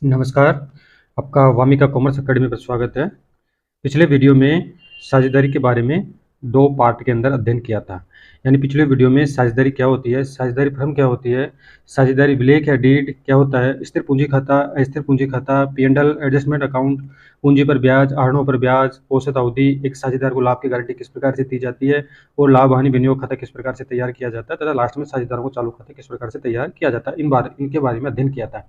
नमस्कार, आपका Wamiqa commerce academy पर स्वागत है। पिछले वीडियो में साझेदारी के बारे में 2 पार्ट के अंदर अध्ययन किया था। यानी पिछले वीडियो में साझेदारी क्या होती है, साझेदारी फर्म क्या होती है, साझेदारी विलेख या डीड क्या होता है, स्थिर पूंजी खाता, अस्थिर पूंजी खाता, पी&एल एडजस्टमेंट अकाउंट, पूंजी पर ब्याज, आहरणों पर ब्याज, औसत अवधि, एक साझेदार को लाभ की गारंटी किस प्रकार से दी जाती है और लाभ हानि विनियोग खाता किस प्रकार से तैयार किया जाता है तथा लास्ट में साझेदारों को चालू खाता किस प्रकार से तैयार किया जाता है। इनके बारे में अध्ययन किया था।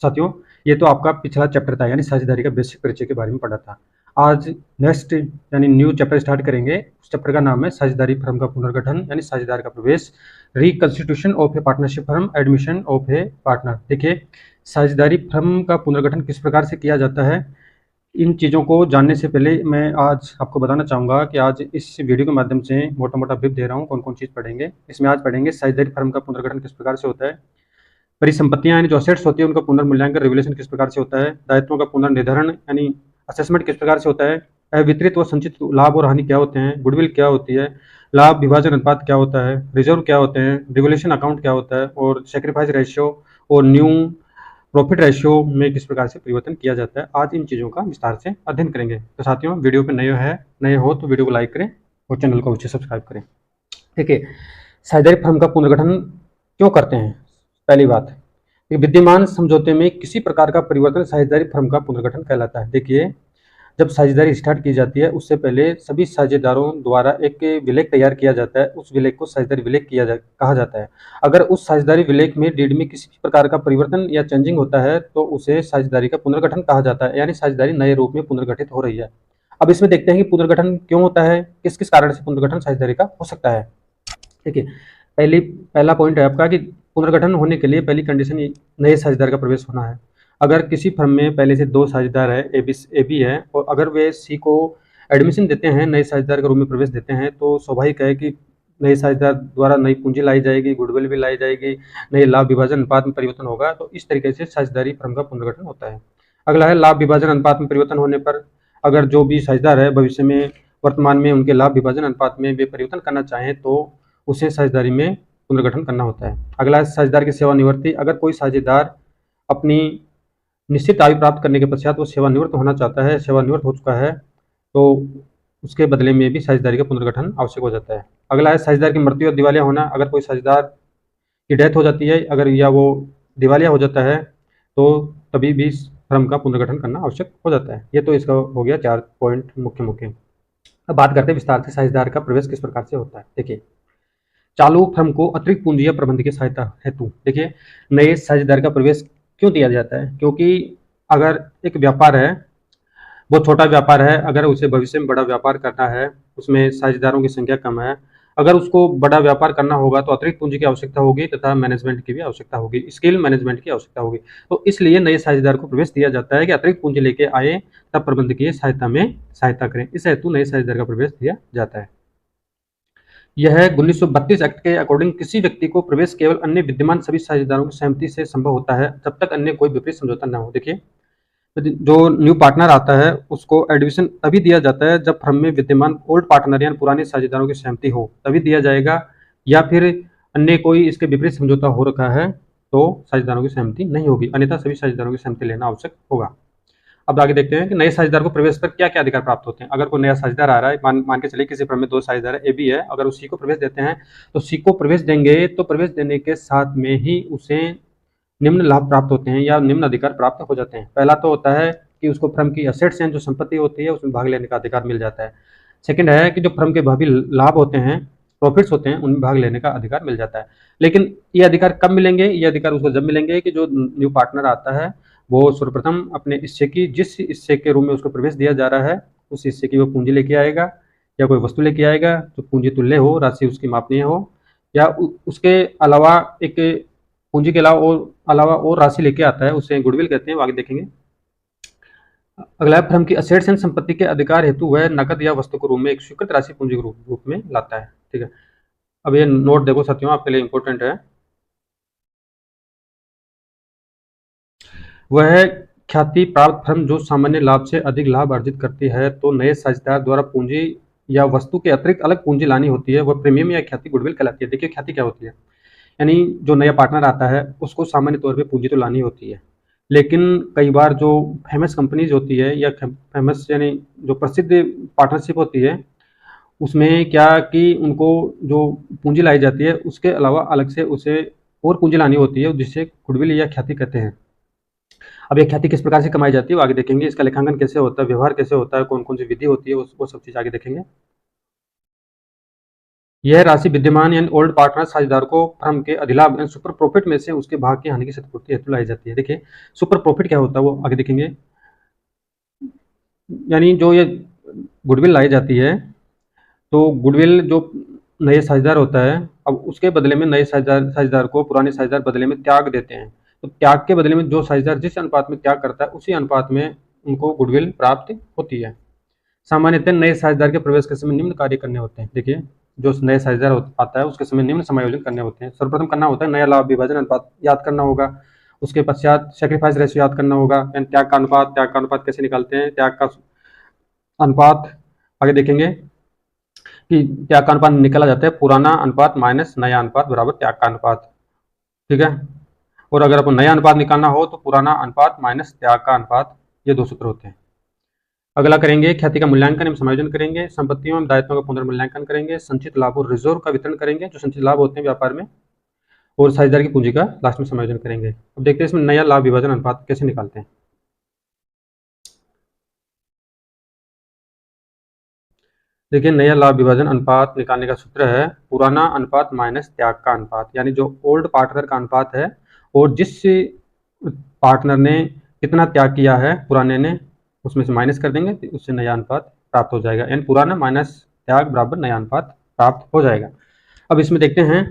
साथियों, ये तो आपका पिछला चैप्टर था, यानी साझेदारी का बेसिक परिचय के बारे में पढ़ा था। आज नेक्स्ट यानी न्यू चैप्टर स्टार्ट करेंगे। उस चैप्टर का नाम है साझेदारी फर्म का पुनर्गठन यानी साझेदार का प्रवेश, reconstitution of A partnership firm, admission of A partner. देखिए, साझेदारी फर्म का पुनर्गठन किस प्रकार से किया जाता है, इन चीज़ों को जानने से पहले मैं आज आपको बताना चाहूँगा कि आज इस वीडियो के माध्यम से मोटा-मोटा ब्रीफ दे रहा हूँ, कौन-कौन चीज़ पढ़ेंगे। इसमें आज पढ़ेंगे साझेदारी फर्म का पुनर्गठन किस प्रकार से होता है, परिसंपत्तियां यानी जो असेट्स होती है उनका पुनर्मूल्यांकन रेगुलेशन किस प्रकार से होता है, दायित्वों का पुनर्निर्धारण यानी असेसमेंट किस प्रकार से होता है, अवितरित व संचित लाभ और हानि क्या होते हैं, गुडविल क्या होती है, लाभ विभाजन अनुपात क्या होता है, रिजर्व क्या होते हैं, रेगुलेशन अकाउंट क्या होता है और सेक्रीफाइस रेशियो और न्यू प्रॉफिट रेशियो में किस प्रकार से परिवर्तन किया जाता है। आज इन चीज़ों का विस्तार से अध्ययन करेंगे। तो साथियों, वीडियो पे नए हो तो वीडियो को लाइक करें और चैनल को अवश्य सब्सक्राइब करें। देखिए, साझेदारी फर्म का पुनर्गठन क्यों करते हैं। पहली बात, विद्यमान समझौते में किसी प्रकार का परिवर्तन साझेदारी फर्म का पुनर्गठन कहलाता है। देखिए, जब साझेदारी स्टार्ट की जाती है उससे पहले सभी साझेदारों द्वारा एक विलेख तैयार किया जाता है। उस विलेख को साझेदारी विलेख कहा जाता है। अगर उस साझेदारी विलेख में डीड में किसी भी प्रकार का परिवर्तन या चेंजिंग होता है तो उसे साझेदारी का पुनर्गठन कहा जाता है, यानी साझेदारी नए रूप में पुनर्गठित हो रही है। अब इसमें देखते हैं कि पुनर्गठन क्यों होता है, किस किस कारण से पुनर्गठन साझेदारी का हो सकता है। देखिए, पहला पॉइंट है आपका कि पुनर्गठन होने के लिए पहली कंडीशन नए साझेदार का प्रवेश होना है। अगर किसी फर्म में पहले से 2 साझेदार है, ए बी है, और अगर वे सी को एडमिशन देते हैं, नए साझेदार के रूप में प्रवेश देते हैं, तो स्वाभाविक है कि नए साझेदार द्वारा नई पूंजी लाई जाएगी, गुडविल भी लाई जाएगी, नए लाभ विभाजन अनुपात में परिवर्तन होगा। तो इस तरीके से साझेदारी फर्म का पुनर्गठन होता है। अगला है लाभ विभाजन अनुपात में परिवर्तन होने पर, अगर जो भी साझेदार है भविष्य में वर्तमान में उनके लाभ विभाजन अनुपात में वे परिवर्तन करना चाहें तो उसे साझेदारी में पुनर्गठन करना होता है। अगला है साझेदार की सेवानिवृत्ति। अगर कोई साझेदार अपनी निश्चित आयु प्राप्त करने के पश्चात वो सेवानिवृत्त होना चाहता है, सेवानिवृत्त हो चुका है, तो उसके बदले में भी साझेदारी का पुनर्गठन आवश्यक हो जाता है। अगला है साझेदार की मृत्यु और दिवालिया होना। अगर कोई साझेदार की डेथ हो जाती है, अगर या वो दिवालिया हो जाता है, तो तभी भी फर्म का पुनर्गठन करना आवश्यक हो जाता है। ये तो इसका हो गया 4 पॉइंट मुख्य। अब बात करते हैं विस्तार से साझेदार का प्रवेश किस प्रकार से होता है। देखिए, चालू फर्म को अतिरिक्त पूंजी या प्रबंध की सहायता हेतु, देखिए, नए साझेदार का प्रवेश क्यों दिया जाता है, क्योंकि अगर एक व्यापार है, वो छोटा व्यापार है, अगर उसे भविष्य में बड़ा व्यापार करना है, उसमें साझेदारों की संख्या कम है, अगर उसको बड़ा व्यापार करना होगा तो अतिरिक्त पूंजी की आवश्यकता होगी तथा मैनेजमेंट की भी आवश्यकता होगी, स्किल मैनेजमेंट की आवश्यकता होगी। तो इसलिए नए साझेदार को प्रवेश दिया जाता है कि अतिरिक्त पूंजी लेके आए तब प्रबंधकीय सहायता में सहायता करें। इस हेतु नए साझेदार का प्रवेश दिया जाता है। यह 1932 एक्ट के अकॉर्डिंग किसी व्यक्ति को प्रवेश केवल अन्य विद्यमान सभी साझेदारों की सहमति से संभव होता है, जब तक अन्य कोई विपरीत समझौता न हो। देखिए, जो न्यू पार्टनर आता है उसको एडमिशन तभी दिया जाता है जब फर्म में विद्यमान ओल्ड पार्टनर या पुराने साझेदारों की सहमति हो, तभी दिया जाएगा, या फिर अन्य कोई इसके विपरीत समझौता हो रखा है तो साझेदारों की सहमति नहीं होगी, अन्यथा सभी साझेदारों की सहमति लेना आवश्यक होगा। अब आगे देखते हैं कि नए साझेदार को प्रवेश पर क्या क्या अधिकार प्राप्त होते हैं। अगर कोई नया साझेदार आ रहा है, मान के चलिए किसी फर्म में 2 साझेदार है, ए बी है, अगर उसी को प्रवेश देते हैं तो सी को प्रवेश देंगे तो प्रवेश देने के साथ में ही उसे निम्न लाभ प्राप्त होते हैं या निम्न अधिकार प्राप्त हो जाते हैं। पहला तो होता है कि उसको फर्म की असेट्स हैं, जो संपत्ति होती है, उसमें भाग लेने का अधिकार मिल जाता है। सेकंड है कि जो फर्म के भावी लाभ होते हैं, प्रॉफिट्स होते हैं, उनमें भाग लेने का अधिकार मिल जाता है। लेकिन ये अधिकार कब मिलेंगे, ये अधिकार उसको जब मिलेंगे कि जो न्यू पार्टनर आता है वो सर्वप्रथम अपने हिस्से की, जिस हिस्से के रूप में उसको प्रवेश दिया जा रहा है, उस हिस्से की वो पूंजी लेके आएगा या कोई वस्तु लेके आएगा जो पूंजी तुल्य हो, राशि उसकी मापनीय हो, या उसके अलावा एक पूंजी के अलावा और राशि लेके आता है, उसे गुडविल कहते हैं, वो आगे देखेंगे। अगला फर्म की असेट्स एंड संपत्ति के अधिकार हेतु वह नकद या वस्तु के रूप में एक स्वीकृत राशि पूंजी के रूप में लाता है। ठीक है, अब ये नोट देखो साथियों, आपके लिए इंपॉर्टेंट है। वह ख्याति प्राप्त फर्म जो सामान्य लाभ से अधिक लाभ अर्जित करती है तो नए साझेदार द्वारा पूंजी या वस्तु के अतिरिक्त अलग पूंजी लानी होती है, वह प्रीमियम या ख्याति गुडविल कहलाती है। देखिए, ख्याति क्या होती है, यानी जो नया पार्टनर आता है उसको सामान्य तौर पे पूंजी तो लानी होती है, लेकिन कई बार जो फेमस कंपनीज होती है या फेमस यानी जो प्रसिद्ध पार्टनरशिप होती है, उसमें क्या कि उनको जो पूंजी लाई जाती है उसके अलावा अलग से उसे और पूंजी लानी होती है, जिससे गुडविल या ख्याति कहते हैं। अब ये ख्याति किस प्रकार से कमाई जाती है वो आगे देखेंगे, इसका लेखांकन कैसे होता है, व्यवहार कैसे होता है, कौन कौन सी विधि होती है, वो सब चीज़ आगे देखेंगे। यह राशि विद्यमान यानी ओल्ड पार्टनर साझेदार को फर्म के अधिलाभ यानी सुपर प्रॉफिट में से उसके भाग की हानि की क्षतिपूर्ति हेतु लाई जाती है। देखिए सुपर प्रॉफिट क्या होता है वो आगे देखेंगे। यानी जो ये गुडविल लाई जाती है, तो गुडविल जो नए साझेदार होता है, अब उसके बदले में नए साझेदार को पुराने साझेदार बदले में त्याग देते हैं। तो त्याग के बदले में जो साझेदार जिस अनुपात में त्याग करता है उसी अनुपात में उनको गुडविल प्राप्त होती है। सामान्यतः नए साझेदार के प्रवेश के समय निम्न कार्य करने होते हैं। देखिए जो नए साझेदार आता है उसके समय निम्न समायोजन करने होते हैं। सर्वप्रथम करना होता है नया लाभ विभाजन अनुपात याद करना होगा। उसके पश्चात सेक्रीफाइस रेशियो याद करना होगा, यानी त्याग का अनुपात कैसे निकालते हैं, त्याग का अनुपात आगे देखेंगे कि त्याग का अनुपात निकाला जाता है पुराना अनुपात माइनस नया अनुपात बराबर त्याग का अनुपात। ठीक है, और अगर आपको नया अनुपात निकालना हो तो पुराना अनुपात माइनस त्याग का अनुपात, ये दो सूत्र होते हैं। अगला करेंगे ख्याति का मूल्यांकन एवं समायोजन करेंगे, संपत्तियों एवं दायित्वों का पुनर्मूल्यांकन करेंगे, संचित लाभ और रिजर्व का वितरण करेंगे जो संचित लाभ होते हैं व्यापार में, और साझेदार की पूंजी का लास्ट में समायोजन करेंगे। अब देखते हैं इसमें नया लाभ विभाजन अनुपात कैसे निकालते हैं। देखिए नया लाभ विभाजन अनुपात निकालने का सूत्र है पुराना अनुपात माइनस त्याग का अनुपात, यानी जो ओल्ड पार्टनर का अनुपात है और जिस पार्टनर ने कितना त्याग किया है पुराने ने उसमें से माइनस कर देंगे तो उससे नया अनुपात प्राप्त हो जाएगा, यानी पुराना माइनस त्याग बराबर नया अनुपात प्राप्त हो जाएगा। अब इसमें देखते हैं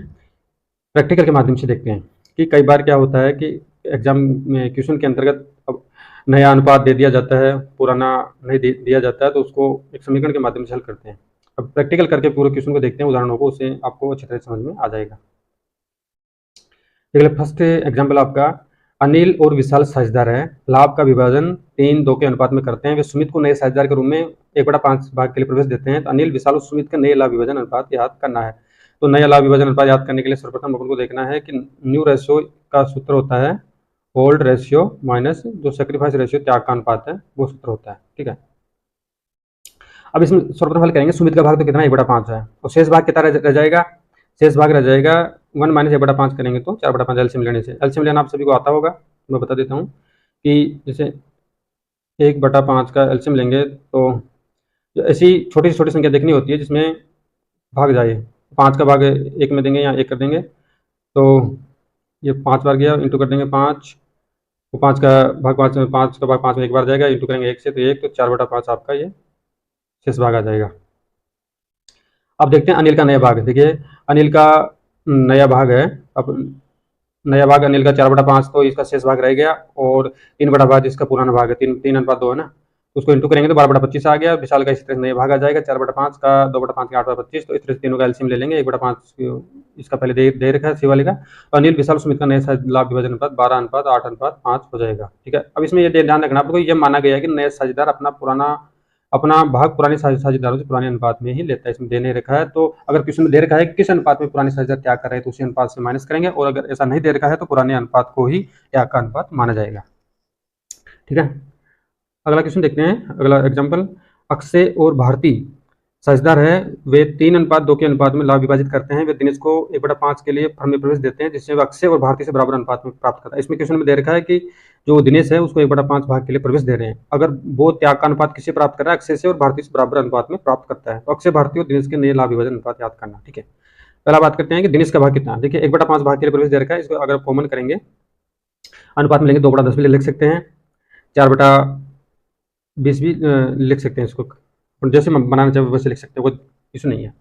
प्रैक्टिकल के माध्यम से देखते हैं कि कई बार क्या होता है कि एग्जाम में क्वेश्चन के अंतर्गत अब नया अनुपात दे दिया जाता है, पुराना नहीं दिया जाता है, तो उसको एक समीकरण के माध्यम से हल करते हैं। अब प्रैक्टिकल करके पूरे क्वेश्चन को देखते हैं, उदाहरणों को, उससे आपको अच्छी तरह समझ में आ जाएगा। देखिए फर्स्ट एग्जाम्पल आपका अनिल और विशाल साझेदार है, लाभ का विभाजन 3:2 के अनुपात में करते हैं। वे सुमित को नए साझेदार के रूप में 1/5 भाग के लिए प्रवेश देते हैं। तो अनिल, विशाल और सुमित का नए लाभ विभाजन अनुपात याद करना है। तो नया लाभ विभाजन अनुपात याद करने के लिए सर्वप्रथम अपन को देखना है कि न्यू रेशियो का सूत्र होता है ओल्ड रेशियो माइनस जो सेक्रीफाइस रेशियो त्याग का अनुपात है वो सूत्र होता है। ठीक है, अब इसमें सर्वप्रथम हल करेंगे। सुमित का भाग तो कितना 1/5 है, और शेष भाग कितना रह जाएगा, शेष भाग रह जाएगा 1 माइनस 1/5 करेंगे तो 4/5 एलसीएम लेने से। एलसीएम लेना आप सभी को आता होगा, मैं बता देता हूँ कि जैसे 1/5 का एलसीएम लेंगे तो ऐसी छोटी से छोटी संख्या देखनी होती है जिसमें भाग जाए। 5 का भाग 1 में देंगे या 1 कर देंगे तो ये 5 बार गया, इंटू कर देंगे 5, तो 5 का भाग 5 में एक बार जाएगा, इंटू करेंगे 1 से तो 1, तो 4/5 आपका ये शेष भाग आ जाएगा। अब देखते हैं अनिल का नया भाग। देखिए अनिल का नया भाग है, अब नया भाग अनिल का 4/5, तो इसका शेष भाग रह गया, और 3/5 इसका पुराना भाग है, 3/2 है ना, तो उसको इंटू करेंगे तो 12/25 आ गया। विशाल का इस तरह से नया भाग आ जाएगा 4/5 का, 2/5 का 8/25, तो इस तरह से तीनों का एलसीएम ले लेंगे। 1/5 इसका पहले दे रखा है सी वाले का, तो अनिल विशाल सुमित का नया लाभ विभाजन अनुपात 12:8:5 हो जाएगा। ठीक है, अब इसमें ये ध्यान रखना आपको, ये माना गया है कि नया साझेदार अपना भाग पुराने साझेदारों से पुराने अनुपात में ही लेता है। इसमें देने रखा है, तो अगर क्वेश्चन में दे रखा है कि किस अनुपात में पुराने साझेदार त्याग कर रहे हैं तो उसी अनुपात से माइनस करेंगे, और अगर ऐसा नहीं दे रखा है तो पुराने अनुपात को ही त्याग का अनुपात माना जाएगा। ठीक है, अगला क्वेश्चन देखते हैं। अगला एग्जाम्पल, अक्षय और भारती साझेदार है, वे 3:2 के अनुपात में लाभ विभाजित करते हैं। वे दिनेश को 1/5 के लिए फर्म में प्रवेश देते हैं जिससे वे अक्षय और भारती से बराबर अनुपात में प्राप्त करता है। इसमें क्वेश्चन में दे रखा है कि जो दिनेश है उसको 1/5 भाग के लिए प्रवेश दे रहे हैं। अगर वो त्याग का अनुपात किससे प्राप्त कर रहा है, अक्षय से और भारती से बराबर अनुपात में प्राप्त करता है, तो अक्षय, भारती और दिनेश के नए लाभ विभाजन अनुपात याद करना। ठीक है, पहला बात करते हैं कि दिनेश का भाग कितना है। देखिए 1/5 भाग के लिए प्रवेश दे रखा है, इसको अगर कॉमन करेंगे अनुपात में लेंगे 2/10 भी लिख सकते हैं, 4/20 भी लिख सकते हैं, इसको जैसे बनाना चाहे वैसे लिख सकते हैं, कोई इशू नहीं है।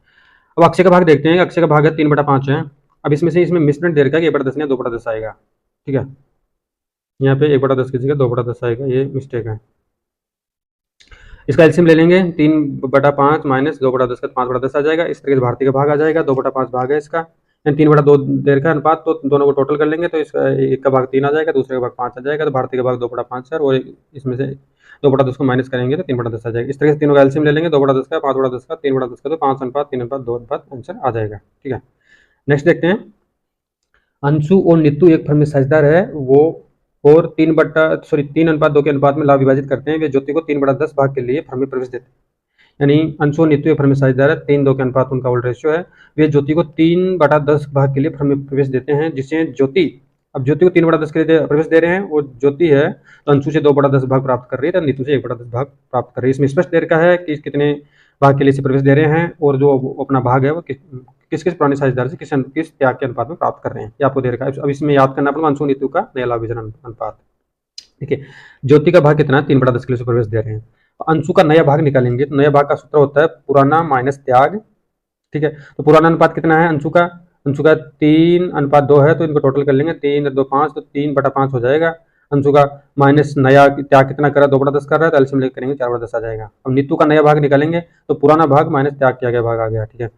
अब अक्षय का भाग देखते हैं, अक्षय का भाग है 3/5 है। अब इसमें से इसमें मिसप्रिंट दे रखा है कि 1/10 या 2/10 आएगा। ठीक है, यहाँ पे 1/10 की जगह 2/10 आएगा, ये मिस्टेक है। इसका एलसीएम ले लेंगे, 3/5 माइनस 2/10 का 5/10 आ जाएगा। इस तरीके से भारतीय का भाग आ जाएगा, 2/5 भाग है इसका, 3/2 दे रखा है अनुपात, तो दोनों को टोटल कर लेंगे तो इसका एक का भाग 3 आ जाएगा, दूसरे का भाग 5 आ जाएगा, तो भारतीय का भाग 2/5 है, और इसमें से 2/10 को माइनस करेंगे तो 3/10 आ जाएगा। इस तरह से तीनों का एलसीएम ले लेंगे, 2/10 का, 5/10 का, 3/10 का, तो 5:3:2 आंसर आ जाएगा। ठीक है, नेक्स्ट देखते हैं। अंशु और नीतू एक फर्म में साझेदार है, वो और 3:2 के अनुपात में लाभ विभाजित करते हैं, वे ज्योति को 3/10 भाग के लिए फर्म में प्रवेश देते हैं। यानी अंशु और नीतु फर्म में साझेदार है, 3:2 के अनुपात उनका ओल्ड रेशियो है। वे ज्योति को 3/10 भाग के लिए फर्म में प्रवेश देते हैं, जिससे ज्योति को 3/10 के लिए प्रवेश दे रहे हैं। वो ज्योति है तो अंशु से 2/10 भाग प्राप्त कर रही है, तो नीतु से 1/10 भाग प्राप्त कर रही है। इसमें स्पष्ट दे रखा है कि कितने भाग के लिए से प्रवेश दे रहे हैं और जो अपना भाग है वो किस किस पुराने साझेदार से किस त्याग के अनुपात में प्राप्त कर रहे हैं, ये आपको दे रखा है। अब इसमें याद करना पड़ेगा अंशु नीतु का नया लाभ विभाजन अनुपात। देखिए ज्योति का भाग कितना है, 3/10 के लिए से प्रवेश दे रहे हैं। अंशु का नया भाग निकालेंगे तो नया भाग का सूत्र होता है पुराना माइनस त्याग। ठीक है, तो पुराना अनुपात कितना है अंशु का 3:2 है, तो इनको टोटल कर लेंगे, 3 2 5, तो 3/5 हो जाएगा। अंशु का माइनस नया त्याग कितना कर रहा है, 2/10 कर रहा है, तो एलसीएम लेकर करेंगे 4/10 आ जाएगा। अब नीतू का नया भाग निकालेंगे तो पुराना भाग माइनस त्याग किया गया भाग आ गया। ठीक है,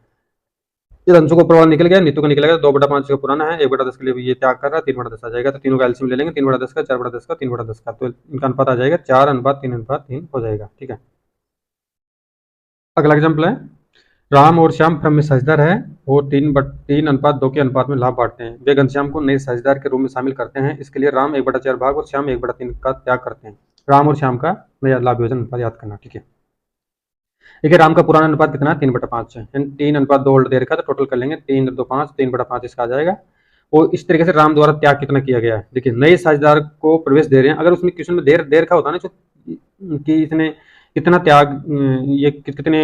ये अंशु को प्रभाव निकल गया, नीतू का निकल गया, 2/5 का पुराना है, 1/10 के लिए ये त्याग कर रहा है, 3/10 आ जाएगा। तो तीनों का एलसीएम ले लेंगे, 3/10 का, 4/10 का, 3/10 का, तो इनका अनुपात आ जाएगा 4:3:3 हो जाएगा। ठीक है, अगला एग्जाम्पल है, राम और श्याम फर्म में साझेदार है और 3:2 के अनुपात में लाभ बांटते हैं। वे घनश्याम को नए साझेदार के रूप में शामिल करते हैं। इसके लिए राम 1/4 भाग और श्याम 1/3 का त्याग करते हैं। राम और श्याम का नया लाभ विभाजन अनुपात याद करना। ठीक है, देखिए राम का पुराना अनुपात कितना है, 3/5 है, 3:2 ओल्ड दे रखा है, तो टोटल कर लेंगे, 3:2 3/5 इसका आ जाएगा। और इस तरीके से राम द्वारा त्याग कितना किया गया है, देखिए नए साझेदार को प्रवेश दे रहे हैं। अगर उसमें क्वेश्चन में देर का होता है ना कि इसने कितना त्याग, ये कितने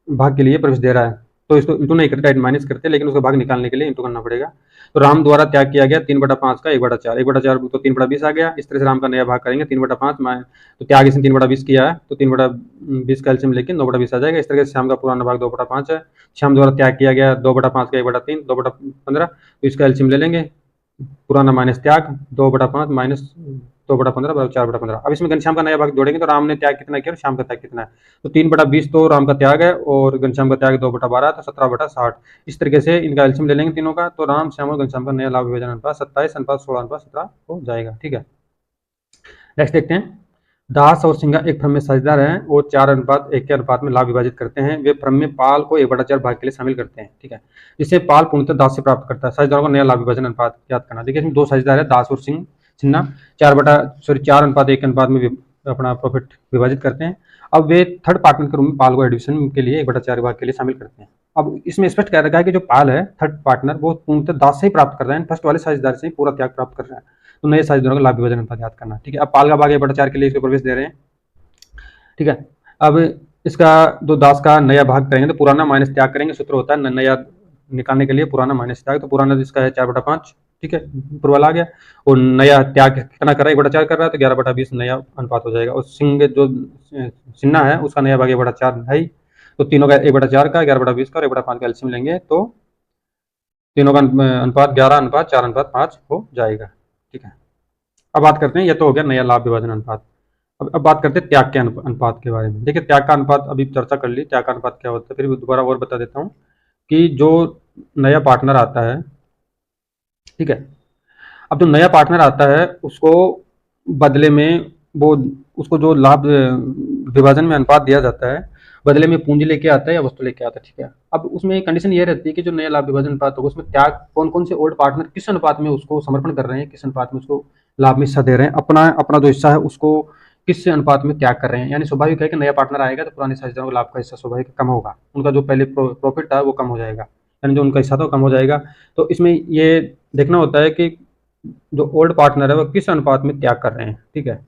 भाग के लिए प्रवेश दे रहा है, तो इसको इंटू नहीं करते, माइनस करते, लेकिन उसका भाग निकालने के लिए इंटू करना पड़ेगा। तो राम द्वारा त्याग किया गया 3/5 का 1/4, 1/4 तो 3/20 आ गया। इस तरह से राम का नया भाग करेंगे 3/5, तो त्याग इसने 3/20 किया है, तो 3/20 का एलसीएम लेकिन 2/20 आ जाएगा। इस तरह से श्याम का पुराना भाग 2/5 है, श्याम द्वारा त्याग किया गया 2/5 का 1/3, 2/15, तो इसका एलसीएम ले लेंगे, पुराना माइनस त्याग, 2/5 माइनस 2/15 बराबर 4/15। अब इसमें घनश्याम का नया भाग जोड़ेंगे तो राम ने त्याग कितना किया और श्याम का त्याग कितना है, तो 3/20 तो राम का त्याग है और घनश्याम का त्याग 2/12, तो 17/60। इस तरीके से इनका एलसीएम ले लेंगे तीनों का, तो राम श्याम और घनश्याम का नया लाभ विभाजन अनुपात 27:16:17 हो जाएगा। ठीक है, नेक्स्ट देखते हैं, दास और सिंगा एक फर्म में साझेदार हैं और 4:1 के अनुपात में लाभ विभाजित करते हैं। वे फर्म में पाल को 1/4 भाग के लिए शामिल करते हैं। ठीक है, जिससे पाल पूर्णतः दास से प्राप्त करता है। साझेदारों का नया लाभ विभाजन अनुपात याद करना। देखिए इसमें दो साझेदार है, दास और सिन्हा, 4:1 के अनुपात में अपना प्रॉफिट विभाजित करते हैं। अब वे थर्ड पार्टनर के रूप में पाल को एडिशन के लिए 1/4 भाग के लिए शामिल करते हैं। अब इसमें स्पष्ट कह रखा है कि जो पाल है थर्ड पार्टनर वो पूर्णतः दास से ही प्राप्त कर रहे हैं, फर्स्ट वाले साझेदार से ही पूरा त्याग प्राप्त कर रहा है। तो नए साझेदारों का लाभ विभाजन अनुपात याद करना। ठीक है, अब पाल का भाग 1/4 के लिए इसको प्रवेश दे रहे हैं। ठीक है, अब इसका जो दास का नया भाग करेंगे तो पुराना माइनस त्याग करेंगे, सूत्र होता है नया निकालने के लिए पुराना माइनस त्याग, तो पुराना इसका है 4/5। ठीक है, ऊपर वाला आ गया, और नया त्याग कितना कर रहा है, 1/4 कर रहा है, तो 11/20 नया अनुपात हो जाएगा। और जो सिन्हा है उसका नया भाग 1/4 है ही, तो तीनों का 1/4 का, 11/20 का और 1/5 का एलसीएम लेंगे तो तीनों का अनुपात 11:4:5 हो जाएगा। ठीक है, अब बात करते हैं, ये तो हो गया नया लाभ विभाजन अनुपात। अब बात करते हैं त्याग के अनुपात के बारे में। देखिए त्याग का अनुपात अभी चर्चा कर ली, त्याग का अनुपात क्या होता है, फिर दोबारा और बता देता हूँ कि जो नया पार्टनर आता है, ठीक है, अब जो नया पार्टनर आता है उसको बदले में वो उसको जो लाभ विभाजन में अनुपात दिया जाता है, बदले में पूंजी लेके आता है या वस्तु लेके आता है। ठीक है, अब उसमें कंडीशन ये रहती है कि जो नया लाभ विभाजन अनुपात होगा उसमें त्याग कौन कौन से ओल्ड पार्टनर किस अनुपात में उसको समर्पण कर रहे हैं, किस अनुपात में उसको लाभ में हिस्सा दे रहे हैं, अपना जो हिस्सा है उसको किस अनुपात में त्याग कर रहे हैं। यानी स्वाभाविक है कि नया पार्टनर आएगा तो पुराने साझेदारों को लाभ का हिस्सा स्वाभाविक कम होगा, उनका जो पहले प्रॉफिट था वो कम हो जाएगा, यानी जो उनका हिस्सा था वो कम हो जाएगा। तो इसमें ये देखना होता है कि जो ओल्ड पार्टनर है वो किस अनुपात में त्याग कर रहे हैं। ठीक है,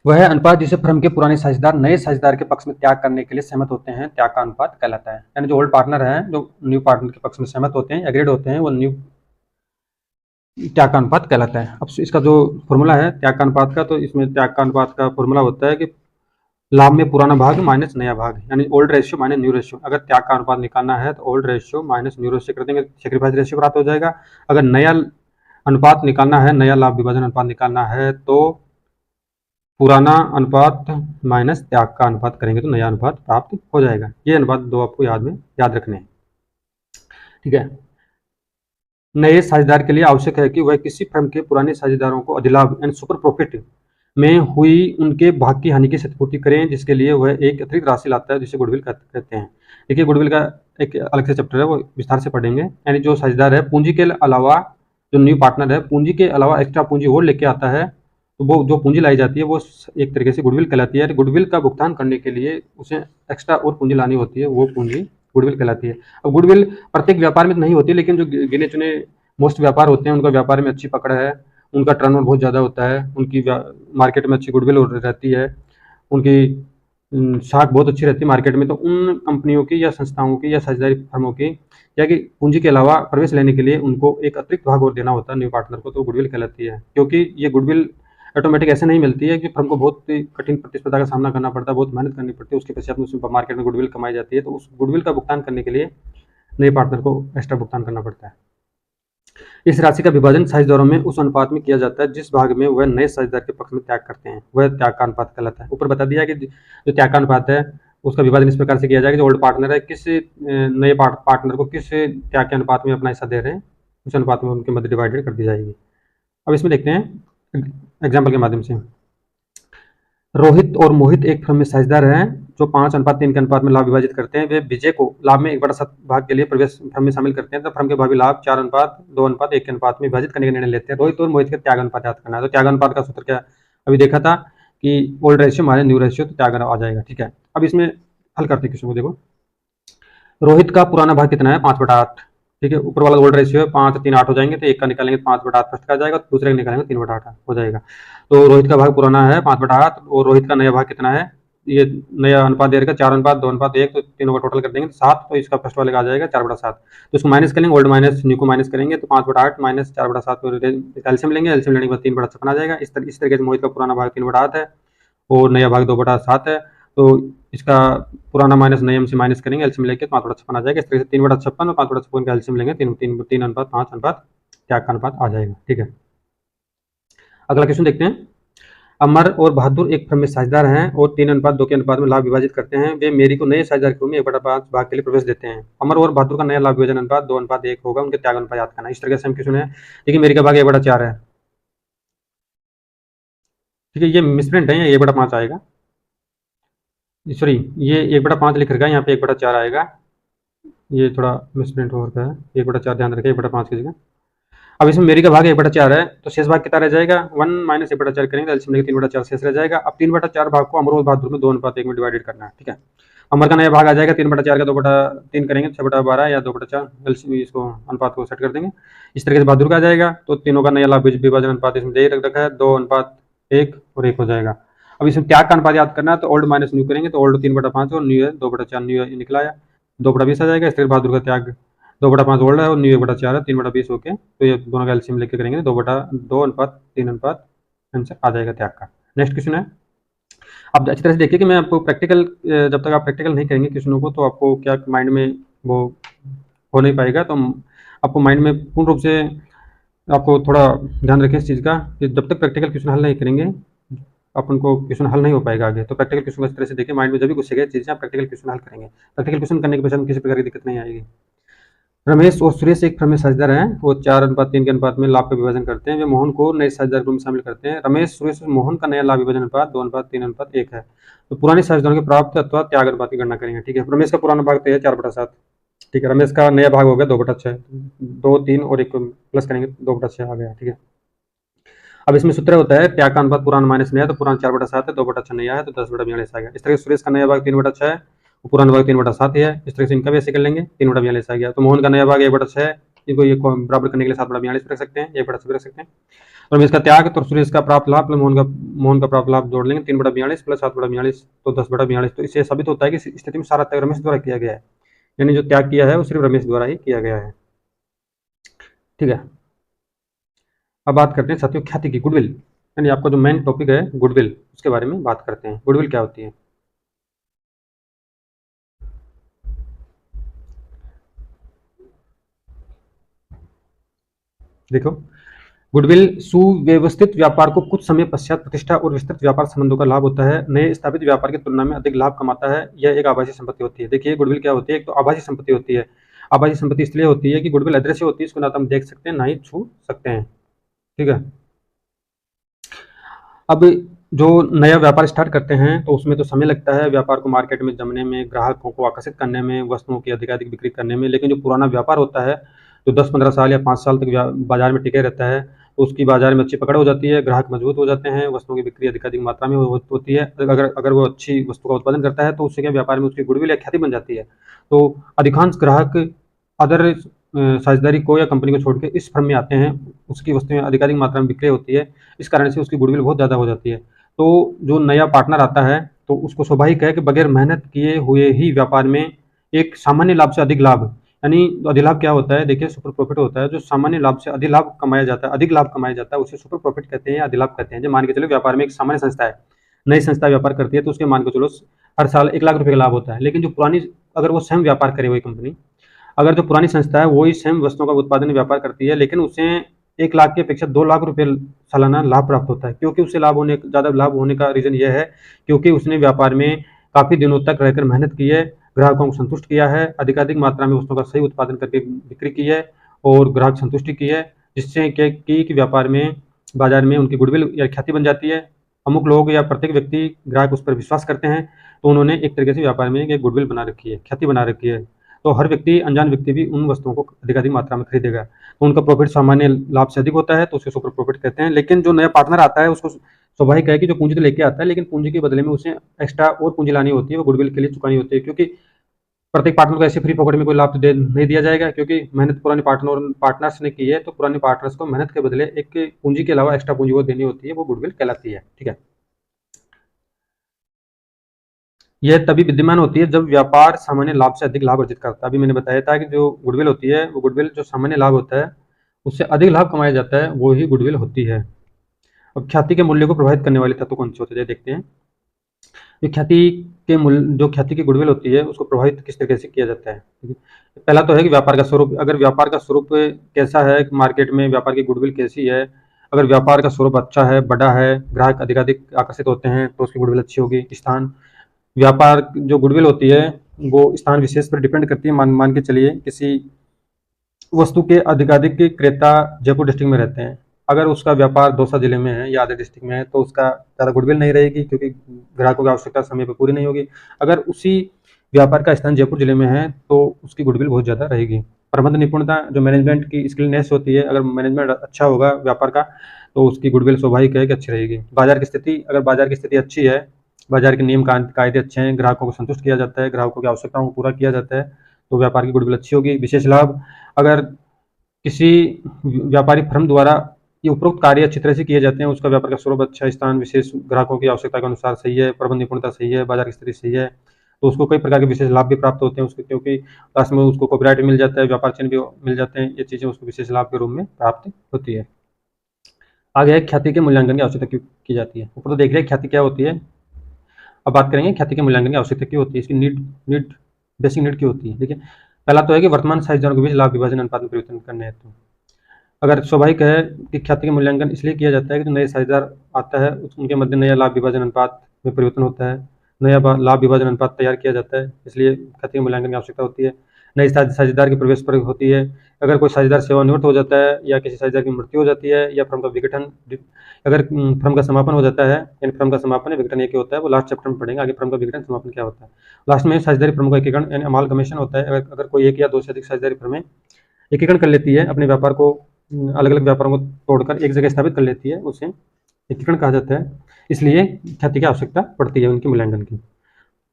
वह अनुपात जिसे फर्म के पुराने साझेदार नए साझेदार के पक्ष में त्याग करने के लिए सहमत होते हैं त्याग का अनुपात कहलाता है। यानी जो ओल्ड पार्टनर है जो न्यू पार्टनर के पक्ष में सहमत होते हैं, एग्रीड होते हैं, वो न्यू त्याग का अनुपात कहलाता है। अब इसका जो फॉर्मूला है त्याग का अनुपात का, तो इसमें त्याग का अनुपात का फॉर्मूला होता है कि लाभ में पुराना भाग माइनस नया भाग, यानी old ratio minus new ratio. अगर त्याग का अनुपात निकालना है तो old ratio minus new ratio कर देंगे, सेक्रीफाइस रेशियो प्राप्त हो जाएगा। अगर नया अनुपात निकालना है, नया लाभ विभाजन अनुपात निकालना है, तो पुराना अनुपात माइनस त्याग का अनुपात करेंगे तो नया अनुपात प्राप्त हो जाएगा। ये अनुपात दो आपको याद रखने हैं। ठीक है, नए साझेदार के लिए आवश्यक है कि वह किसी फर्म के पुराने साझेदारों को अधिलाभ यानी सुपर प्रॉफिट में हुई उनके भाग की हानि की क्षतिपूर्ति करें, जिसके लिए वह एक अतिरिक्त राशि लाता है जिसे गुडविल कहते हैं। देखिए गुडविल का एक अलग से चैप्टर है, वो विस्तार से पढ़ेंगे। यानी जो साझेदार है पूंजी के अलावा जो न्यू पार्टनर है पूंजी के अलावा एक्स्ट्रा पूंजी और लेके आता है, तो वो जो पूंजी लाई जाती है वो एक तरीके से गुडविल कहलाती है। गुडविल का भुगतान करने के लिए उसे एक्स्ट्रा और पूंजी लानी होती है, वो पूंजी गुडविल कहलाती है। अब गुडविल प्रत्येक व्यापार में नहीं होती, लेकिन जो गिने चुने मोस्ट व्यापार होते हैं उनका व्यापार में अच्छी पकड़ है, उनका टर्नओवर बहुत ज़्यादा होता है, उनकी मार्केट में अच्छी गुडविल रहती है, उनकी साख बहुत अच्छी रहती है मार्केट में। तो उन कंपनियों की या संस्थाओं की या साझेदारी फर्मों की या कि पूंजी के अलावा प्रवेश लेने के लिए उनको एक अतिरिक्त भाग और देना होता है न्यू पार्टनर को, तो गुडविल कहलाती है। क्योंकि ये गुडविल ऑटोमेटिक ऐसे नहीं मिलती है कि फर्म को बहुत कठिन प्रतिस्पर्धा का सामना करना पड़ता है, बहुत मेहनत करनी पड़ती है, उसके पश्चात में मार्केट में गुडविल कमाई जाती है। तो उस गुडविल का भुगतान करने के लिए नए पार्टनर को एक्स्ट्रा भुगतान करना पड़ता है। इस राशि का विभाजन साझेदारों में उस अनुपात में किया जाता है जिस भाग में वह नए साझेदार के पक्ष में त्याग करते हैं, वह त्याग का अनुपात कहलाता है। ऊपर बता दिया कि जो त्याग का अनुपात है उसका विभाजन इस प्रकार से किया जाएगा, जो ओल्ड पार्टनर है किस नए पार्टनर को किस त्याग के अनुपात में अपना हिस्सा दे रहे हैं, उस अनुपात में उनके मध्य डिवाइडेड कर दी जाएगी। अब इसमें देखते हैं एग्जाम्पल के माध्यम से। रोहित और मोहित एक फर्म में साझेदार हैं जो 5:3 के अनुपात में लाभ विभाजित करते हैं। वे विजय को लाभ में 1/7 भाग के लिए प्रवेश फर्म में शामिल करते हैं, तो फर्म के भावी लाभ 4:2:1 के अनुपात में विभाजित करने का निर्णय लेते हैं। रोहित और मोहित का त्याग अनुपात याद करना है। तो त्याग अनुपात का सूत्र क्या अभी देखा था कि old ratio minus new ratio, तो त्याग आ जाएगा। ठीक है, अब इसमें हल करते हैं क्वेश्चन को। देखो रोहित का पुराना भाग कितना है 5/8। ठीक है, ऊपर वाला ओल्ड रेशियो है 5 3 8 हो जाएंगे, तो एक का निकालेंगे 5/8 फर्स्ट का आ जाएगा, दूसरे का निकालेंगे 3/8 हो जाएगा। तो रोहित का भाग पुराना है 5/8 और रोहित का नया भाग कितना है, ये नया अनुपात दे रखा 4:2:1, तो तीनों का टोटल कर देंगे 7, तो इसका फर्स्ट वाले का आ जाएगा 4/7। तो इसको माइनस करेंगे, ओल्ड माइनस न्यू को माइनस करेंगे, तो 5/8 माइनस 4/7 को एल्सियम लेंगे, एल्सियम लेने के बाद 3/56 आ जाएगा। इस तरीके से मोहित का पुराना भाग 3/8 है और नया भाग 2/7 है, तो इसका पुराना माइनस नए से माइनस करेंगे, एल्सियम लेके 5/56 आ जाएगा। इस तरह से 3/56 और 5/56 का एल्सियम लेंगे, 3:5 त्याग का अनुपात आ जाएगा। ठीक है, अगला क्वेश्चन देखते हैं। अमर और बहादुर एक फर्म में साझेदार हैं और 3:2 के अनुपात में लाभ विभाजित करते हैं। वे मेरी को नए साझेदार के रूप में 1/5 भाग के लिए प्रवेश देते हैं। अमर और बहादुर का नया लाभ विभाजन अनुपात 2:1 होगा, उनके त्याग अनुपात याद करना। इस तरह से हम क्वेश्चन है, देखिए मेरी का भाग 1/4 है। ठीक है, ये मिसप्रिंट है, ये 1/5 आएगा, सॉरी ये 1/5 लिख रखा है, यहाँ पे 1/4 आएगा, ये थोड़ा मिसप्रिंट हो रखा है, 1/4 ध्यान रखें 1/5 की जगह। अब इसमें मेरी का भाग 1/4 है, तो शेष भाग कितना रह जाएगा 1 माइनस 1/4 करेंगे, एल्सियम लेके 3/4 शेष रह जाएगा। अब 3/4 भाग को अमर और बहादुर में 2:1 में डिवाइडेड करना है। ठीक है, अमर का नया भाग आ जाएगा 3/4 का 2/3 करेंगे 6/12 या 2/4, एल्सियम इसको अनुपात को सेट कर देंगे। इस तरीके से बहादुर का आ जाएगा, तो तीनों का नया लाभ विभाजन अनुपात इसमें दे रखा है 2:1 और 1 हो जाएगा। अब इसमें त्याग का अनुपात याद करना है, तो ओल्ड माइनस न्यू करेंगे, तो ओल्ड 3/5 और न्यू है 2/4, न्यू निकला आया 2/20 आ जाएगा। इस तरह बहादुर का त्याग 2/5 ओल्ड है और न्यू 1/4 है, 3/20 होके, तो ये दोनों का एल्सियम लेके करेंगे 2/2:3 आंसर आ जाएगा त्याग का। नेक्स्ट क्वेश्चन है, अब अच्छी तरह से देखिए कि मैं आपको प्रैक्टिकल, जब तक आप प्रैक्टिकल नहीं करेंगे क्वेश्चनों को तो आपको क्या माइंड में वो हो नहीं पाएगा। तो आपको माइंड में पूर्ण रूप से आपको थोड़ा ध्यान रखें इस चीज़ का कि जब तक प्रैक्टिकल क्वेश्चन हल नहीं करेंगे अपन को क्वेश्चन हल नहीं हो पाएगा आगे। तो प्रैक्टिकल क्वेश्चन को इस तरह से देखिए, माइंड में जब भी घुसेगा चीज़ें आप प्रैक्टिकल क्वेश्चन हल करेंगे। प्रैक्टिकल क्वेश्चन करने के पश्चात किसी प्रकार की दिक्कत नहीं आएगी। रमेश और सुरेश एक फर्म में साझेदार हैं, वो 4:3 के अनुपात में लाभ का विभाजन करते हैं। वे मोहन को नए साझेदार ग्रुप में शामिल करते हैं। रमेश, सुरेश और मोहन का नया लाभ विभाजन अनुपात 2:3:1 है। तो पुराने साझेदारों के प्राप्त अथवा त्याग अनुपात की गणना करेंगे। ठीक है, रमेश का पुराना भाग तो है 4/7। ठीक है, रमेश का नया भाग हो गया 2/6, 2 3 और 1 प्लस करेंगे 2/6 आ गया। ठीक है, अब इसमें सूत्र होता है त्याग का अनुपात पुराना माइनस नया, तो पुराना 4/7 है, 2/6 नया है, तो 10/42 आ गया। इस तरह से सुरेश का नया भाग 3/6 है, पुराना भाग 3/7 ही है। इस तरह से इनका भी ऐसे कर लेंगे 3/42 आ गया। तो मोहन का नया भाग 1/6 है, इनको ये बराबर करने के लिए 7/42 रख सकते हैं, 1/6 रख सकते हैं। और इसका त्याग तो सुरेश का प्राप्त लाभ मोहन का प्राप्त लाभ जोड़ लेंगे 3/42 प्लस 7/42, तो 10/42। तो इससे साबित होता है कि इस स्थिति में सारा त्याग रमेश द्वारा किया गया है, यानी जो त्याग किया है वो सिर्फ रमेश द्वारा ही किया गया है। ठीक है, अब बात करते हैं साथियों ख्याति की, गुडविल, यानी आपका जो मेन टॉपिक है गुडविल, उसके बारे में बात करते हैं। गुडविल क्या होती है? देखो, गुडविल सुव्यवस्थित व्यापार को कुछ समय पश्चात प्रतिष्ठा और विस्तृत व्यापार संबंधों का लाभ होता है। नए स्थापित व्यापार की तुलना में अधिक लाभ कमाता है। यह एक आभासी संपत्ति होती है। देखिए गुडविल क्या होती है, एक तो आभासी संपत्ति होती है। आभासी संपत्ति इसलिए होती है कि गुडविल अदृश्य होती है, इसको ना तो हम देख सकते हैं ना ही छू सकते हैं। ठीक है, अब जो नया व्यापार स्टार्ट करते हैं तो उसमें तो समय लगता है व्यापार को मार्केट में जमने में, ग्राहकों को आकर्षित करने में, वस्तुओं की अधिकाधिक बिक्री करने में। लेकिन जो पुराना व्यापार होता है जो 10-15 साल या 5 साल तक बाजार में टिके रहता है, तो उसकी बाजार में अच्छी पकड़ हो जाती है, ग्राहक मजबूत हो जाते हैं, वस्तुओं की बिक्री अधिकाधिक मात्रा में होती है। अगर वो अच्छी वस्तु का उत्पादन करता है तो उससे क्या व्यापार में उसकी गुडविल या ख्याति बन जाती है। तो अधिकांश ग्राहक अदर साझेदारी को या कंपनी को छोड़ के इस फर्म में आते हैं, उसकी वस्तुएं अधिकाधिक मात्रा में बिक्री होती है, इस कारण से उसकी गुडविल बहुत ज़्यादा हो जाती है। तो जो नया पार्टनर आता है तो उसको स्वाभाविक है कि बगैर मेहनत किए हुए ही व्यापार में एक सामान्य लाभ से अधिक लाभ, यानी अधिलाभ क्या होता है, देखिए सुपर प्रॉफिट होता है, जो सामान्य लाभ से अधिलाभ कमाया जाता है, अधिक लाभ कमाया जाता है, उसे सुपर प्रॉफिट कहते हैं या अधिलाभ कहते हैं। जब मान के चलो व्यापार में एक सामान्य संस्था है, नई संस्था व्यापार करती है, तो उसके मान के चलो हर साल 1 लाख रुपए का लाभ होता है। लेकिन जो पुरानी, अगर वो स्वयं व्यापार करे हुई कंपनी, अगर जो पुरानी संस्था है वही स्वयं वस्तुओं का उत्पादन व्यापार करती है, लेकिन उसे 1 लाख की अपेक्षा 2 लाख रुपए सालाना लाभ प्राप्त होता है। क्योंकि उसे ज़्यादा लाभ होने का रीज़न यह है क्योंकि उसने व्यापार में काफ़ी दिनों तक रहकर मेहनत की है, ग्राहकों को संतुष्ट किया है, अधिकाधिक मात्रा में वस्तुओं का सही उत्पादन करके बिक्री की है और ग्राहक संतुष्टि की है, जिससे कि व्यापार में, बाजार में उनकी गुडविल या ख्याति बन जाती है। अमुक लोग या प्रत्येक व्यक्ति, ग्राहक उस पर विश्वास करते हैं, तो उन्होंने एक तरीके से व्यापार में एक गुडविल बना रखी है, ख्याति बना रखी है। तो हर व्यक्ति, अनजान व्यक्ति भी उन वस्तुओं को अधिकाधिक मात्रा में खरीदेगा, तो उनका प्रॉफिट सामान्य लाभ से अधिक होता है, तो उसे सुपर प्रॉफिट कहते हैं। लेकिन जो नया पार्टनर आता है उसको स्वाभाविक है कि जो पूंजी तो लेके आता है, लेकिन पूंजी के बदले में उसे एक्स्ट्रा और पूंजी लानी होती है, वो गुडविल के लिए चुकानी होती है। क्योंकि प्रत्येक पार्टनर को ऐसे फ्री पॉकेट में कोई लाभ तो नहीं दिया जाएगा, क्योंकि मेहनत पुराने पार्टनर्स ने की है, तो पुराने पार्टनर्स को मेहनत के बदले एक पूंजी के अलावा एक्स्ट्रा पूंजी वो देनी होती है, वो गुडविल कहलाती है। ठीक है, यह तभी विद्यमान होती है जब व्यापार सामान्य लाभ से अधिक लाभ अर्जित करता है। अभी मैंने बताया था कि जो गुडविल होती है, वो गुडविल जो सामान्य लाभ होता है उससे अधिक लाभ कमाया जाता है, वो ही गुडविल होती है। अब ख्याति के मूल्य को प्रभावित करने वाले तत्व कौन से होते हैं, देखते हैं। जो ख्याति की गुडविल होती है उसको प्रभावित किस तरीके से किया जाता है। पहला तो है कि व्यापार का स्वरूप, अगर व्यापार का स्वरूप कैसा है, मार्केट में व्यापार की गुडविल कैसी है। अगर व्यापार का स्वरूप अच्छा है, बड़ा है, ग्राहक अधिकाधिक आकर्षित होते हैं, तो उसकी गुडविल अच्छी होगी। स्थान, व्यापार जो गुडविल होती है वो स्थान विशेष पर डिपेंड करती है। मान के चलिए किसी वस्तु के अधिकाधिक क्रेता जयपुर डिस्ट्रिक्ट में रहते हैं, अगर उसका व्यापार दौसा जिले में है या आदर डिस्ट्रिक्ट में है, तो उसका ज़्यादा गुडविल नहीं रहेगी, क्योंकि ग्राहकों की आवश्यकता समय पर पूरी नहीं होगी। अगर उसी व्यापार का स्थान जयपुर जिले में है तो उसकी गुडविल बहुत ज़्यादा रहेगी। प्रबंध निपुणता, जो मैनेजमेंट की स्किलनेस होती है, अगर मैनेजमेंट अच्छा होगा व्यापार का, तो उसकी गुडविल स्वाभाविक है कि अच्छी रहेगी। बाजार की स्थिति, अगर बाजार की स्थिति अच्छी है, बाजार के नियम कायदे अच्छे हैं, ग्राहकों को संतुष्ट किया जाता है, ग्राहकों की आवश्यकताओं को पूरा किया जाता है, तो व्यापार की गुडविल अच्छी होगी। विशेष लाभ, अगर किसी व्यापारिक फर्म द्वारा ये उपरोक्त कार्य अच्छी तरह से किए जाते हैं, उसका व्यापार का स्वरूप अच्छा, स्थान विशेष ग्राहकों की आवश्यकता के अनुसार सही है, प्रबंध निपुणता सही है, बाजार की स्थिति सही है, तो उसको कई प्रकार के विशेष लाभ भी प्राप्त होते हैं उसके, क्योंकि लास्ट में उसको कॉपीराइट मिल जाता है, व्यापार चिन्ह भी मिल जाते हैं, ये चीज़ें उसको विशेष लाभ के रूप में प्राप्त होती है। आगे है ख्याति के मूल्यांकन की आवश्यकता क्यों की जाती है। ऊपर तो देख रहे हैं ख्याति क्या होती है, अब बात करेंगे ख्याति के मूल्यांकन की आवश्यकता क्यों होती है, इसकी नीड बेसिक नीड क्यों होती है। देखिए, पहला तो है कि वर्तमान साझेदारों के बीच लाभ विभाजन अनुपात में परिवर्तन करने हेतु, अगर स्वाभाविक है कि ख्याति का मूल्यांकन इसलिए किया जाता है कि जो नए साझेदार आता है उनके मध्य नया लाभ विभाजन अनुपात में परिवर्तन होता है, नया लाभ विभाजन अनुपात तैयार किया जाता है, इसलिए ख्याति के मूल्यांकन की आवश्यकता होती है। नई साझेदार के प्रवेश पर होती है, अगर कोई साझेदार सेवानिवृत्त हो जाता है या किसी साझेदार की मृत्यु हो जाती है या फर्म का विघटन, अगर फर्म का समापन हो जाता है, यानी फर्म का समापन है, विघटन एक ही होता है, वो लास्ट चैप्टर में पढ़ेंगे आगे फर्म का विघटन समापन क्या होता है। लास्ट में साझेदारी फर्म का एकीकरण यानी अमालगमेशन होता है, अगर कोई एक या दो से अधिक साझेदारी फर्में एकीकरण कर लेती है, अपने व्यापार को अलग अलग व्यापारों को तोड़कर एक जगह स्थापित कर लेती है, उसे एकीकरण कहा जाता है। इसलिए ख्याति की आवश्यकता पड़ती है उनके मूल्यांकन की।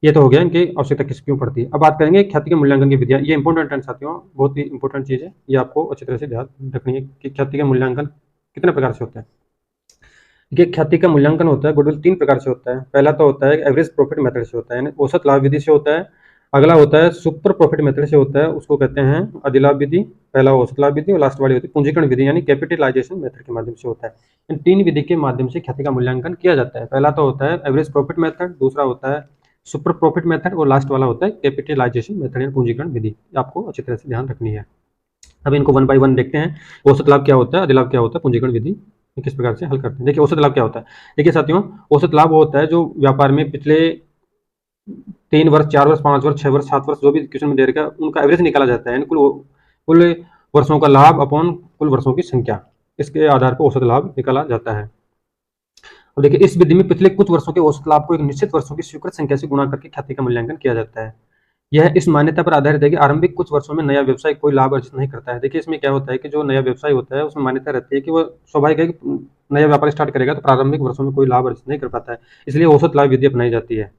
ये तो हो गया इनकी आवश्यकता किस क्यों पड़ती है। अब बात करेंगे ख्याति के मूल्यांकन की विधियाँ। ये इंपॉर्टेंट है साथियों, बहुत ही इंपॉर्टेंट चीज़ है, ये आपको अच्छी तरह से ध्यान रखनी है कि ख्याति का मूल्यांकन कितने प्रकार से होता है। देखिए, ख्याति का मूल्यांकन होता है गुडविल 3 प्रकार से होता है। पहला तो होता है एवरेज प्रॉफिट मेथड से होता है, यानी औसत लाभ विधि से होता है। अगला होता है सुपर प्रॉफिट मेथड से होता है, उसको कहते हैं अधिलाभ विधि। पहला औसत लाभ विधि और लास्ट वाली होती है पूंजीकरण विधि, यानी कैपिटलाइजेशन मेथड के माध्यम से होता है। इन 3 विधि के माध्यम से ख्याति का मूल्यांकन किया जाता है। पहला तो होता है एवरेज प्रॉफिट मेथड, दूसरा होता है सुपर प्रॉफिट मेथड और लास्ट वाला होता है कैपिटलाइजेशन मेथड यानी पूंजीकरण विधि। आपको अच्छी तरह से ध्यान रखनी है। अब इनको 1 बाय 1 देखते हैं। औसत लाभ क्या होता है, अधिलाभ क्या होता है, पूंजीकरण विधि किस प्रकार से हल करते हैं। देखिए, औसत लाभ क्या होता है। देखिए साथियों, औसत लाभ वो होता है जो व्यापार में पिछले 3 वर्ष, 4 वर्ष, 5 वर्ष, 6 वर्ष, 7 वर्ष जो भी क्वेश्चन में दे रखा है उनका एवरेज निकाला जाता है, यानी कुल वर्षों का लाभ अपॉन कुल वर्षों की संख्या, इसके आधार पर औसत लाभ निकाला जाता है। अब देखिए, इस विधि में पिछले कुछ वर्षों के औसत लाभ को एक निश्चित वर्षों की स्वीकृत संख्या से गुणा करके ख्याति का मूल्यांकन किया जाता है। यह इस मान्यता पर आधारित है कि आरंभिक कुछ वर्षों में नया व्यवसाय कोई लाभ अर्जित नहीं करता है। देखिए इसमें क्या होता है कि जो नया व्यवसाय होता है उसमें मान्यता रहती है कि वो स्वाभाविक है कि नया व्यापार स्टार्ट करेगा तो प्रारंभिक वर्षों में कोई लाभ अर्जित नहीं कर पाता है, इसलिए औसत लाभ विधि अपनाई जाती है।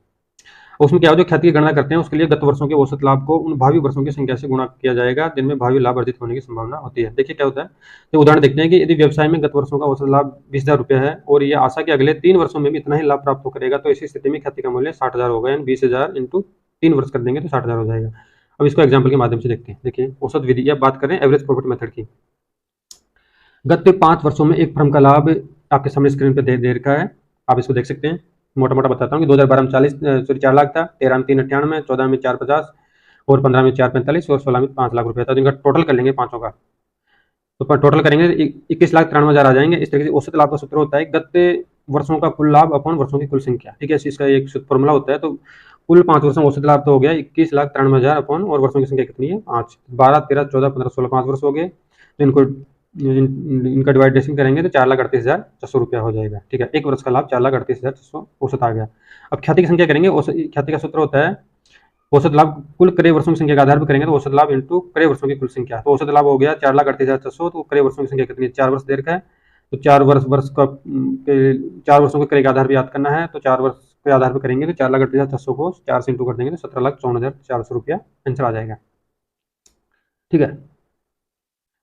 उसमें क्या हो, जो ख्याति की गणना करते हैं उसके लिए गत वर्षों के औसत लाभ को उन भावी वर्षों की संख्या से गुणा किया जाएगा जिनमें भावी लाभ अर्जित होने की संभावना होती है। देखिए क्या होता है, तो उदाहरण देखते हैं कि यदि व्यवसाय में गत वर्षों का औसत लाभ 20,000 रुपया है और ये आशा के अगले 3 वर्षों में भी इतना ही लाभ प्राप्त करेगा, तो ऐसी स्थिति में ख्याति का मूल्य 60,000 होगा, यानी 20,000 इंटू 3 वर्ष कर देंगे तो 60,000 हो जाएगा। अब इसको एग्जाम्पल के माध्यम से देखते हैं। देखिए औसत विधि, अब बात करें एवरेज प्रॉफिट मेथड की। गत 5 वर्षों में एक फर्म का लाभ आपके सामने स्क्रीन पर दे रखा है, आप इसको देख सकते हैं। मोटा मोटा बताता हूँ कि 2012 में 4 लाख था, 13 में 398, 14 में 450 और 15 में 445 और 16 में 5 लाख रुपया था। तो इनका टोटल कर लेंगे पांचों का, तो टोटल करेंगे 21,93,000 आ जाएंगे। इस तरीके से औसत लाभ का सूत्र होता है गत वर्षों का कुल लाभ अपॉन वर्षों की कुल संख्या। ठीक है, इसका एक फॉर्मूला होता है। तो कुल 5 वर्षों में औसत लाभ तो हो गया 21,93,000 अपॉन, और वर्षों की संख्या कितनी है 5, 12, 13, 14, 15, 16 5 वर्ष हो गए। तो इनका डिवाइडेशन करेंगे तो 4,38,600 रुपया हो जाएगा। ठीक है, एक वर्ष का लाभ 4,38,600 औसत आ गया। अब ख्याति की संख्या करेंगे, ख्याति का सूत्र होता है औसत लाभ कुल क्रय वर्षों की संख्या के आधार पर करेंगे तो औसत लाभ इंटू क्रय वर्षों की कुल संख्या। तो औसत लाभ हो गया 4,38,600, तो क्रय वर्षों की संख्या कितनी है, 4 वर्ष देर का है, तो 4 वर्षों के क्रय के आधार पर याद करना है। तो 4 वर्ष के आधार पर करेंगे तो 4,38,600 को 4 से इंटू कर देंगे तो 17,54,400 रुपया आंसर आ जाएगा। ठीक है,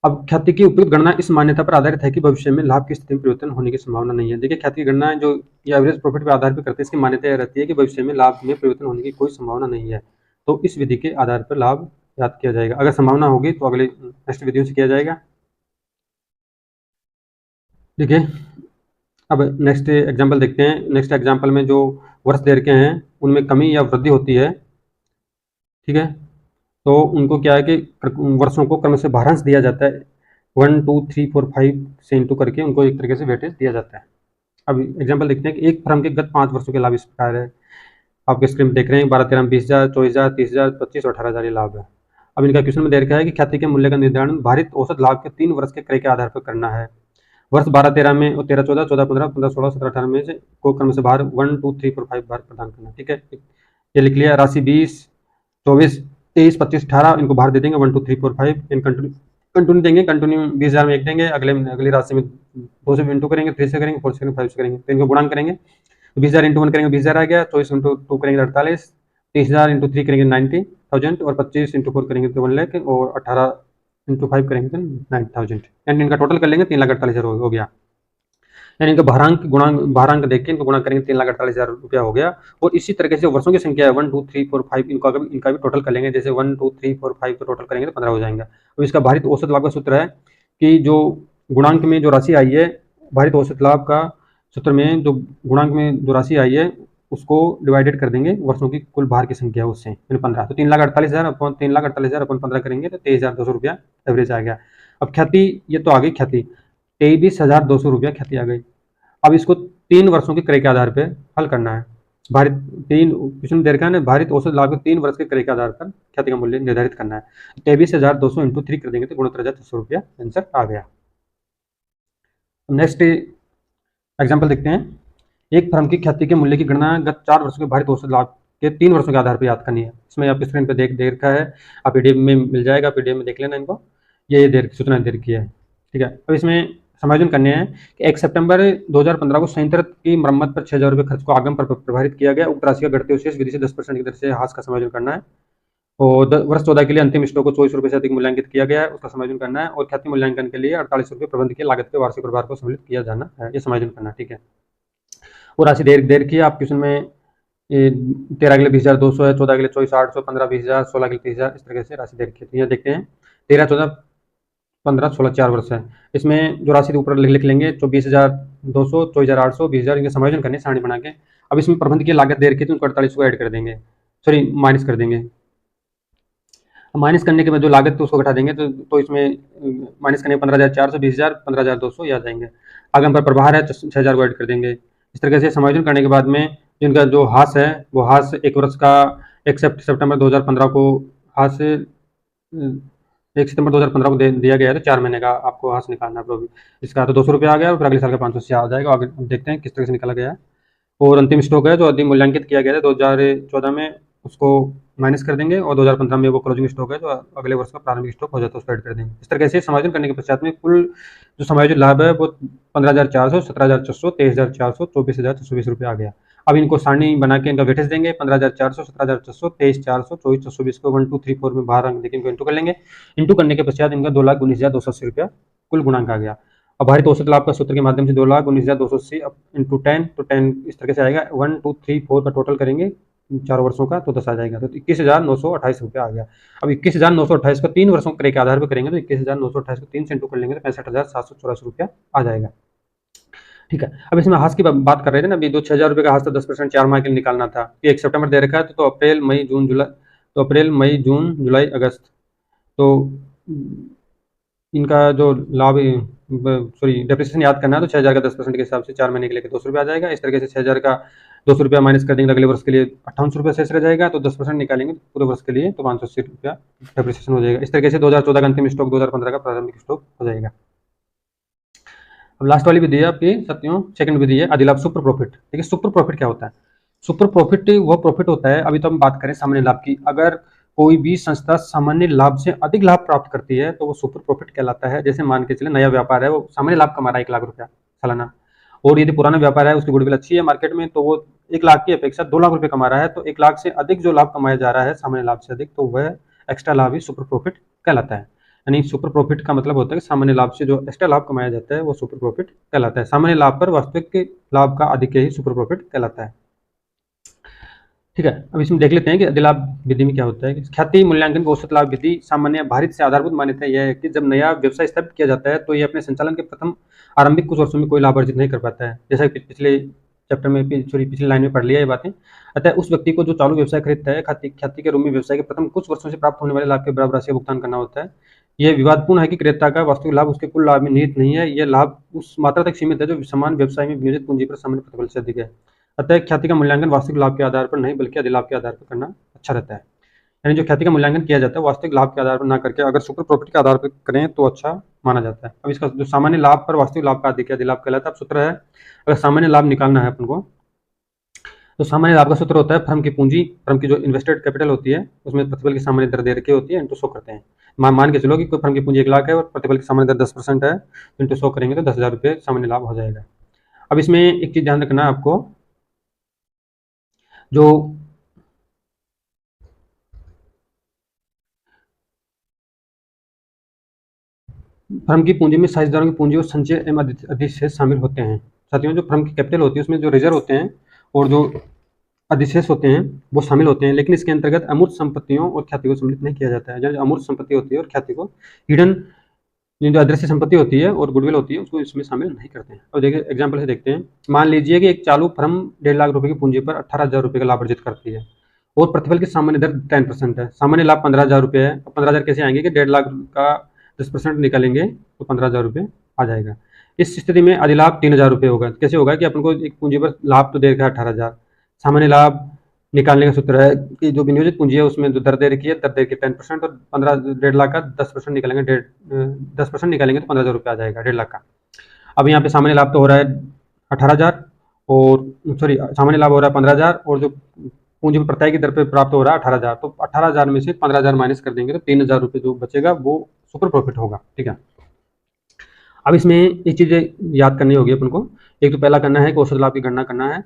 अब ख्याति की उपयुक्त गणना इस मान्यता पर आधारित है कि भविष्य में लाभ की स्थिति में परिवर्तन होने की संभावना नहीं है। देखिए ख्याति की गणना जो ये एवरेज प्रॉफिट पर आधार पर करते हैं, इसकी मान्यता यह रहती है कि भविष्य में लाभ में परिवर्तन होने की कोई संभावना नहीं है, तो इस विधि के आधार पर लाभ याद किया जाएगा। अगर संभावना होगी तो अगले नेक्स्ट विधियों से किया जाएगा। देखिए अब नेक्स्ट एग्जाम्पल देखते हैं। नेक्स्ट एग्जाम्पल में जो वर्ष दे रखे हैं उनमें कमी या वृद्धि होती है। ठीक है, तो उनको क्या है कि वर्षों को क्रम से भारांश दिया जाता है, 1 2 3 4 5 से इंटू करके उनको एक तरीके से वेटेज दिया जाता है। अब एग्जाम्पल देखते हैं कि एक फर्म के गत 5 वर्षों के लाभ इस प्रकार है, आपके स्क्रीन में देख रहे हैं 12, 13, 20,000, 24,000, 30,000, 25 और 18,000 ये लाभ है। अब इनका क्वेश्चन में दे रखा है कि ख्याति के मूल्य का निर्धारण भारित औसत लाभ के 3 वर्ष के क्रय के आधार पर करना है। वर्ष 12-13 में और 13-14, 14-15, 15-16, 17-18 में से को क्रम से भार 1 2 3 4 5 बार प्रदान करना। ठीक है, ये लिख लिया। राशि 20, 24, 23, 25, 18 इनको भार दे देंगे 1 2 3 4 5, इन कंटिन्यू देंगे। कंटिन्यू 20,000 में एक देंगे, अगली राशि में 2 से इंटू करेंगे, 3 से करेंगे, 4 से करेंगे, 5 से करेंगे, तो इनको गुणांक करेंगे। 20,000 इंटू 1 करेंगे 20,000 आ गया, 24 इंटू 2 करेंगे 48, 30,000 इंटू 3 करेंगे 90,000 और 25 इंटू 4 करेंगे तो 1 लाख और 18 इंटू 5 करेंगे तो 9,000। यानी इनका टोटल कर लेंगे 3,48,000 हो गया। यानी इनका भारांक देख के इनको गुणा करेंगे 3,48,000 रुपया हो गया। और इसी तरीके से वर्षों की संख्या है 1 2 3 4 5, इनका भी टोटल कर लेंगे। जैसे 1 2 3 4 5 को टोटल करेंगे तो 15 हो जाएंगे। अब इसका भारित औसत लाभ का सूत्र है कि जो गुणांक में जो राशि आई है, भारित औसत लाभ का सूत्र में जो गुणांक में जो राशि आई है उसको डिवाइडेड कर देंगे वर्षों की कुल भार की संख्या उससे, यानी 15। तो 3,48,000 अपन 3,48,000 अपन 15 करेंगे तो 23,200 रुपया एवरेज आ गया। अब ख्याति ये तो आ गई, ख्याति 23,200 रुपया ख्याति आ गई। अब इसको 3 वर्षों के क्रय के आधार पर हल करना है। भारित 3 क्वेश्चन दे रखा है, भारित औसत लाभ के 3 वर्ष के क्रय के आधार पर ख्याति का मूल्य निर्धारित करना है। 23,200 इंटू 3 कर देंगे तो 69,600 रुपया आंसर आ गया। नेक्स्ट एग्जाम्पल देखते हैं। एक फर्म की ख्याति के मूल्य की गणना गत 4 वर्षों के भारित औसत लाभ के 3 वर्षों के आधार पर याद करनी है। इसमें आप स्क्रीन पर दे रखा है, आप पीडीएफ में मिल जाएगा, पीडीएफ में देख लेना इनको, ये सूचना दे रखी है। ठीक है, अब इसमें समायोजन करने हैं कि 1 सितंबर 2015 को संयंत्र की मरम्मत पर 6,000 रुपये खर्च को आगम पर प्रभावित किया गया। उक्त राशि का घटते हुए शेष विधि से 10% की दर से हास का समायोजन करना है। और वर्ष 14 के लिए अंतिम स्टॉक को 24 रुपये से अधिक मूल्यांकित किया गया है, उसका समायोजन करना है। और ख्याति मूल्यांकन के लिए 48 रुपये प्रबंधकीय लागत के वार्षिक प्रभार को सम्मिलित किया जाना है, ये समायोजन करना। ठीक है, वो राशि देर की आप क्वेश्चन में 13 के लिए 20,200 है, 14 के लिए 24,800, 15 20,000, 16 के लिए 30,000, इस तरीके से राशि देर की है। देखते हैं 13, 14, 15, 16 4 वर्ष है। इसमें जो राशि ऊपर लिख लेंगे 24,200, 24,800, 20,000, इनके समायोजन करने सारणी बना के। अब इसमें प्रबंध की लागत दे रखी थी, उनको 48 को ऐड कर देंगे, सॉरी माइनस कर देंगे। माइनस करने के बाद जो लागत है उसको घटा देंगे तो इसमें माइनस करने 15,400, 20,000, 15,200 ये आ जाएंगे। आगम पर प्रभार है 6,000 को ऐड कर देंगे। इस तरीके से समायोजन करने के बाद में जिनका जो हास है वो हास 1 वर्ष का 1 सितंबर 2015 को हास 1 सितंबर 2015 को दिया गया है, तो 4 महीने का आपको हास निकालना है। इसका तो 200 रुपया आ गया और फिर अगले साल का 500 आ जाएगा। आगे देखते हैं किस तरह से निकाला गया है। और अंतिम स्टॉक है जो अधिक मूल्यांकित किया गया था 2014 में, उसको माइनस कर देंगे और 2015 में वो क्लोजिंग स्टॉक है जो अगले वर्ष का प्रारंभिक स्टॉक हो जाता है उसको ऐड कर देंगे। इस तरीके से समायोजन करने के पश्चात में कुल जो समायोजित लाभ है वो 15,400, 17,400, 23,400, 24,620 आ गया। अब इनको सारणी बना के इनका वेटेज देंगे 15,400, 17,400, 23,400, 24,620 को 1 2 3 4 में बाहर रंग देके इनको इंटू कर लेंगे। इंटू करने के पश्चात इनका 2,19,280 कुल गुणांक आ गया। अब भारित औसत लाभ का सूत्र के माध्यम से 2,19,280 इंटू 10 तो 10 इस तरह से आएगा। 1 2 3 4 का टोटल करेंगे 4 वर्षों का तो 10 आ जाएगा, तो 21,928 आ गया। अब 21,928 का 3 वर्षों के आधार पर करेंगे तो 21,928 को 3 से इंटू कर लेंगे तो 65,784 आ जाएगा। ठीक है। अब इसमें हाथ की बात कर रहे थे ना, अभी 6,000 का हाथ था 10% 4 माह के लिए निकालना था। ये 1 सितंबर दे रखा है तो अप्रैल मई जून जुलाई, तो अप्रैल मई जून जुलाई अगस्त, तो इनका जो लाभ डेप्रिसिएशन याद करना है तो 6,000 का 10% के हिसाब से 4 महीने के लिए 200 रुपये आ जाएगा। इस तरीके से 6,000 का 200 रुपया माइनस कर देंगे तो अगले वर्ष के लिए 5800 रुपये शेष रह जाएगा, तो 10% निकालेंगे पूरे वर्ष के लिए तो 580 रुपया डेप्रिसिएशन हो जाएगा। इस तरीके से 2014 का अंतिम स्टॉक 2015 का प्रारंभिक स्टॉक हो जाएगा। अब लास्ट वाली विधि है आपकी सत्यों सेकंड विधि है अधिलाभ सुपर प्रॉफिट। देखिए सुपर प्रॉफिट क्या होता है? सुपर प्रॉफिट वो प्रॉफिट होता है, अभी तो हम बात करें सामान्य लाभ की, अगर कोई भी संस्था सामान्य लाभ से अधिक लाभ प्राप्त करती है तो वो सुपर प्रॉफिट कहलाता है। जैसे मान के चले नया व्यापार है, वो सामान्य लाभ कमा रहा है 1 लाख रुपया सालाना, और यदि पुराना व्यापार है उसकी गुडविल अच्छी है मार्केट में तो वो 1 लाख की अपेक्षा 2 लाख रुपए कमा रहा है, तो 1 लाख से अधिक जो लाभ कमाया जा रहा है सामान्य लाभ से अधिक, तो वह एक्स्ट्रा लाभ ही सुपर प्रॉफिट कहलाता है। यानी सुपर प्रॉफिट का मतलब होता है कि सामान्य लाभ से जो एक्स्ट्रा लाभ कमाया जाता है वो सुपर प्रॉफिट कहलाता है। सामान्य लाभ पर वास्तविक लाभ का अधिक ही सुपर प्रॉफिट कहलाता है। ठीक है। अब इसमें देख लेते हैं कि अधिलाभ विधि में क्या होता है। ख्याति मूल्यांकन औसत लाभ विधि सामान्य भारित से आधारभूत मान्यता यह है कि जब नया व्यवसाय स्थापित किया जाता है तो ये अपने संचालन के प्रथम आरंभिक कुछ वर्षों में कोई लाभ अर्जित नहीं कर पाता है, जैसा कि पिछले चैप्टर में पिछली लाइन में पढ़ लिया ये बातें। अतः उस व्यक्ति को जो चालू व्यवसाय खरीदता है ख्याति के रूप में व्यवसाय के प्रथम कुछ वर्षों से प्राप्त होने वाले लाभ के बराबर राशि का भुगतान करना होता है। यह विवादपूर्ण है कि क्रेता का वास्तविक लाभ उसके कुल लाभ में निहित नहीं है, यह लाभ उस मात्रा तक सीमित है जो समान व्यवसाय में विनियोजित पूंजी पर सामान्य प्रतिफल से अधिक है। अतः ख्याति का मूल्यांकन वास्तविक लाभ के आधार पर नहीं बल्कि अधिलाभ के आधार पर करना अच्छा रहता है। यानी जो ख्याति का मूल्यांकन किया जाता है वास्तविक लाभ के आधार पर ना करके अगर सुपर प्रॉफिट के आधार पर करें तो अच्छा माना जाता है। अब इसका जो सामान्य लाभ पर वास्तविक लाभ का अधिक है अधिलाभ कहलाता है। अब सूत्र है, अगर सामान्य लाभ निकालना है अपन को तो सामान्य लाभ का सूत्र होता है फर्म की पूंजी, फर्म की जो इन्वेस्टेड कैपिटल होती है उसमें प्रतिफल की सामान्य दर दे रखी होती है, इंटू 100 करते हैं। मान के चलो कि कोई फर्म की पूंजी 1 लाख है और प्रतिफल की सामान्य दर 10% है, इंटू 100 करेंगे तो 10,000 रुपये सामान्य लाभ हो जाएगा। अब इसमें एक चीज ध्यान रखना है आपको, जो फर्म की पूंजी में साझेदारों की पूंजी और संचय एवं अधिशेष शामिल होते हैं। साथियों जो फर्म की कैपिटल होती है उसमें जो रिजर्व होते हैं और जो अधिशेष होते हैं वो शामिल होते हैं, लेकिन इसके अंतर्गत अमूर्त संपत्तियों और ख्याति को सम्मिलित नहीं किया जाता है। जो अमूर्त संपत्ति होती है और ख्याति को हिडन जो अदृश्य संपत्ति होती है और गुडविल होती है उसको इसमें शामिल नहीं करते हैं। अब देखिए एग्जाम्पल से देखते हैं। मान लीजिए कि एक चालू फर्म 1.5 लाख रुपए की पूंजी पर 18,000 रुपये का लाभ अर्जित करती है और प्रतिफल की सामान्य दर 10% है। सामान्य लाभ 15,000 रुपये है। 15,000 कैसे आएंगे कि 1.5 लाख का 10% निकालेंगे तो 15,000 रुपये आ जाएगा। इस स्थिति में अधिलाभ 3,000 रुपये होगा। कैसे होगा कि अपन को एक पूंजी पर लाभ तो दे रखा है 18,000, सामान्य लाभ निकालने का सूत्र है कि जो विनियोजित पूंजी है उसमें जो दर दे रखी है दर दे रखी 10% और 1.5 लाख का 10% निकालेंगे 10% निकालेंगे तो 15,000 रुपये आ जाएगा 1.5 लाख का। अब यहाँ पे सामान्य लाभ तो हो रहा है 18,000 और सामान्य लाभ हो रहा है 15,000 और जो पूंजी प्रत्यय की दर पे प्राप्त हो रहा है 18,000, तो 18,000 में से 15,000 माइनस कर देंगे तो 3,000 रुपये जो बचेगा वो सुपर प्रॉफिट होगा। ठीक है। अब इसमें एक चीज़ याद करनी होगी अपन को। एक तो पहला करना है कि औसत लाभ की गणना करना है।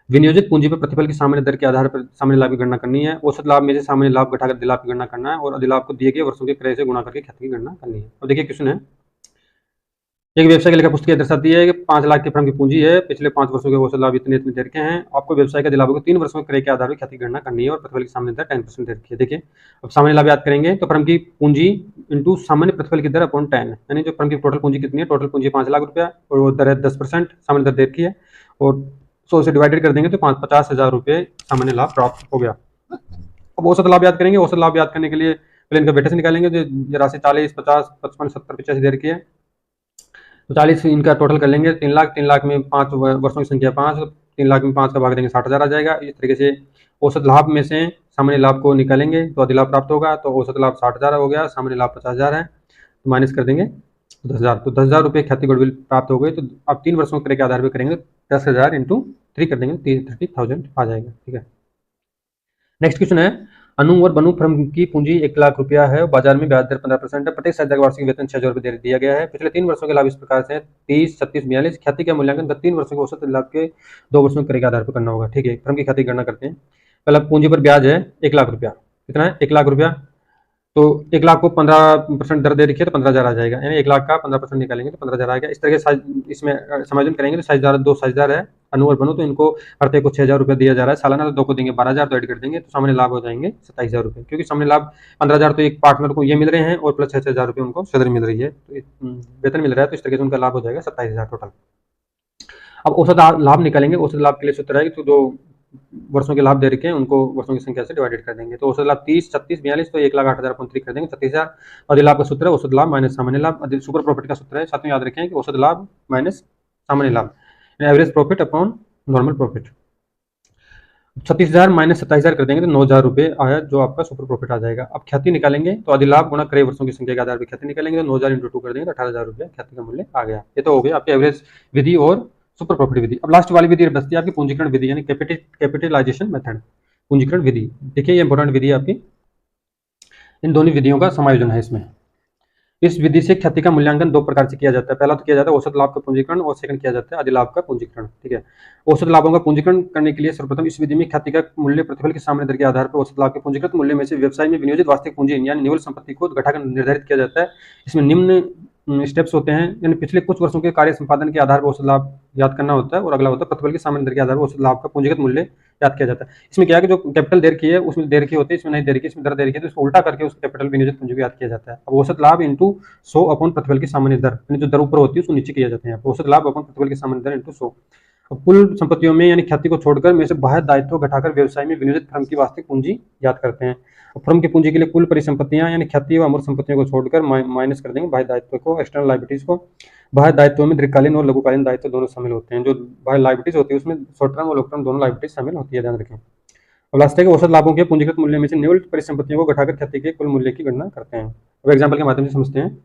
विनियोजित पूंजी पर प्रतिफल की सामान्य दर के आधार पर सामान्य लाभ की गणना करनी है। औसत लाभ में से सामान्य लाभ घटाकर अधिलाभ की गणना करना है और अधिलाभ को दिए गए वर्षों के क्रय से गुणा करके ख्याति की गणना करनी है। अब देखिए क्वेश्चन है, एक व्यवसाय की लेखा पुस्तक दर्शाती है कि 5 लाख की फर्म की पूंजी है, पिछले 5 वर्षों के औसत लाभ इतने इतने दे रखे हैं। आपको व्यवसाय के अधिलाभों को 3 वर्षों के क्रय के आधार पर ख्याति की गणना करनी है और प्रतिफल की सामान्य दर 10% दे रखी है। देखिए अब सामान्य लाभ याद करेंगे तो फर्म की पूंजी इंटू सामान्य प्रतिफल की दर अपॉन 10, यानी जो फर्म की टोटल पूंजी कितनी है, टोटल पूंजी 5 लाख रुपया और वो दर है 10%, सामान्य दर दे रखी है और 100 से डिवाइडेड कर देंगे तो 50,000 रुपये सामान्य लाभ प्राप्त हो गया। अब औसत लाभ याद करेंगे। औसत लाभ याद करने के लिए पहले इनका वेटेज निकालेंगे। जो राशि 40, 50, 55, 70, 85 दे रखी है तो 40 इनका टोटल कर लेंगे 3 लाख। 3 लाख में 5 वर्षों की संख्या 5, 3 लाख में 5 का भाग देंगे 60,000 आ जाएगा। इस तरीके से औसत लाभ में से सामान्य लाभ को निकालेंगे तो अधिलाभ प्राप्त होगा। तो औसत लाभ 60,000 हो गया, सामान्य लाभ 50,000 है तो माइनस कर देंगे 10,000, तो 10,000 रुपये ख्याति गुडविल प्राप्त हो गए। तो अब 3 वर्षों के आधार पर करेंगे 10,000 इंटू 3 कर देंगे 30,000 आ जाएगा। ठीक है। नेक्स्ट क्वेश्चन है, अनु और बनु फर्म की पूंजी 1,00,000 रुपया है, बाजार में ब्याज दर 15% है, प्रत्येक साझेदार का वार्षिक वेतन 6,000 रुपये दिया गया है। पिछले 3 वर्षों के लाभ इस प्रकार से 30, 36, 42। ख्याति का मूल्यांकन 3 वर्षों के औसत लाभ के 2 वर्षों के आधार पर करना होगा। ठीक है, फर्म की ख्याति की गणना करते हैं। पहला पूंजी पर ब्याज है 1,00,000 रुपया, कितना है 1,00,000 रुपया, तो 1,00,000 को 15% दर दे रखी है तो 15,000 आ जाएगा, यानी 1,00,000 का 15% निकालेंगे तो 15,000 आएगा। इस तरह के इसमें समायोजन करेंगे तो साझेदार 2 साझेदार है अनु और बनु, तो इनको प्रत्येक को 6,000 रुपये दिया जा रहा है सालाना, तो 2 को देंगे 12,000, तो ऐड कर देंगे तो सामान्य लाभ हो जाएंगे 27,000 रुपये, क्योंकि सामान्य लाभ 15,000 तो एक पार्टनर को ये मिल रहे हैं और प्लस 6,000 रुपये उनको सैलरी मिल रही है, तो वेतन मिल रहा है, तो इस तरीके से उनका लाभ हो जाएगा 27,000 टोटल। अब औसत लाभ निकालेंगे। औसत लाभ के लिए सूत्र है कि जो वर्षों के लाभ दे रखे हैं उनको वर्षों की संख्या से डिवाइडेड कर देंगे, तो औसत लाभ 30, 36, 42, तो 1,08,000 कर देंगे 36,000। अधि लाभ का सूत्र है औसत लाभ माइनस सामान्य लाभ, सुपर प्रॉफिट का सूत्र है, साथ में याद रखें कि औसत लाभ माइनस सामान्य लाभ, average profit upon normal profit. 36,000 minus 27,000 कर देंगे तो 9,000 रुपये आया, जो आपका सुपर प्रॉफिट आ जाएगा। अब ख्याति निकालेंगे तो अधिलाभ गुणा क्रय वर्षों की संख्या के आधार पर ख्याति निकालेंगे, तो 9,000 इंटू 2 कर देंगे तो 18,000 रुपये ख्याति का मूल्य आ गया। ये तो हो गया आपके एवरेज विधि और सुपर प्रॉफिट विधि। अब लास्ट वाली विधि बचती है आपकी पूंजीकरण विधि, यानी कैपिटलाइजेशन मेथड, पूंजीकरण विधि। देखिए ये इंपॉर्टेंट विधि है आपकी, इन दोनों विधियों का समायोजन है इसमें। इस विधि से ख्याति का मूल्यांकन 2 प्रकार से किया जाता है। पहला तो किया जाता है औसत लाभ का पूंजीकरण और सेकंड किया जाता है अधिलाभ का पूंजीकरण। ठीक है, औसत लाभों का पूंजीकरण करने के लिए सर्वप्रथम इस विधि में ख्याति का मूल्य प्रतिफल के सामान्य दर के आधार पर औसत लाभ के पूंजीकृत मूल्य में से व्यवसाय में विनियोजित वास्तविक पूंजी यानी निवल संपत्ति को घटाकर निर्धारित किया जाता है। इसमें निम्न स्टेप्स होते हैं, यानी पिछले कुछ वर्षों के कार्य संपादन के आधार पर औसत लाभ याद करना होता है, और अगला होता है प्रतिफल के सामान्य दर के आधार पर औसत लाभ का पूंजीगत मूल्य याद किया जाता है। इसमें क्या है कि जो कैपिटल दे रखी है उसमें दे रखी होती है, इसमें नहीं दे रखी, इसमें दर दे रखी है, तो इसको उल्टा करके उसको कैपिटल विनियोजित पूंजी को याद किया जाता है। अब औसत लाभ इंटू 100 अपॉन प्रतिफल की सामान्य दर, यानी जो दर ऊपर होती है उसको नीचे किया जाता है। औसत लाभ अपॉन प्रतिफल की सामान्य दर इंटू 100। कुल संपत्तियों में यानी ख्याति को छोड़कर में से बाह्य दायित्व घटाकर व्यवसाय में विनियोजित फर्म की वास्तविक पूंजी याद करते हैं। फर्म की पूंजी के लिए कुल परिसंपत्तियां यानी ख्याति व अमूर्त संपत्तियों को छोड़कर माइनस कर देंगे बाह्य दायित्व को, एक्सटर्नल लायबिलिटीज को। बाह्य दायित्व में दीर्घकालीन और लघुकालीन दायित्व दोनों शामिल होते हैं। जो बाह्य लायबिलिटीज होती है उसमें शॉर्ट टर्म और लॉन्ग टर्म दोनों लायबिलिटीज शामिल होती है, ध्यान रखें। और लास्ट है कि औसत लाभों के पूंजीगत मूल्य में से निवल परिसंपत्तियों को घटाकर ख्याति के कुल मूल्य की गणना करते हैं। अब एग्जाम्पल के माध्यम से समझते हैं।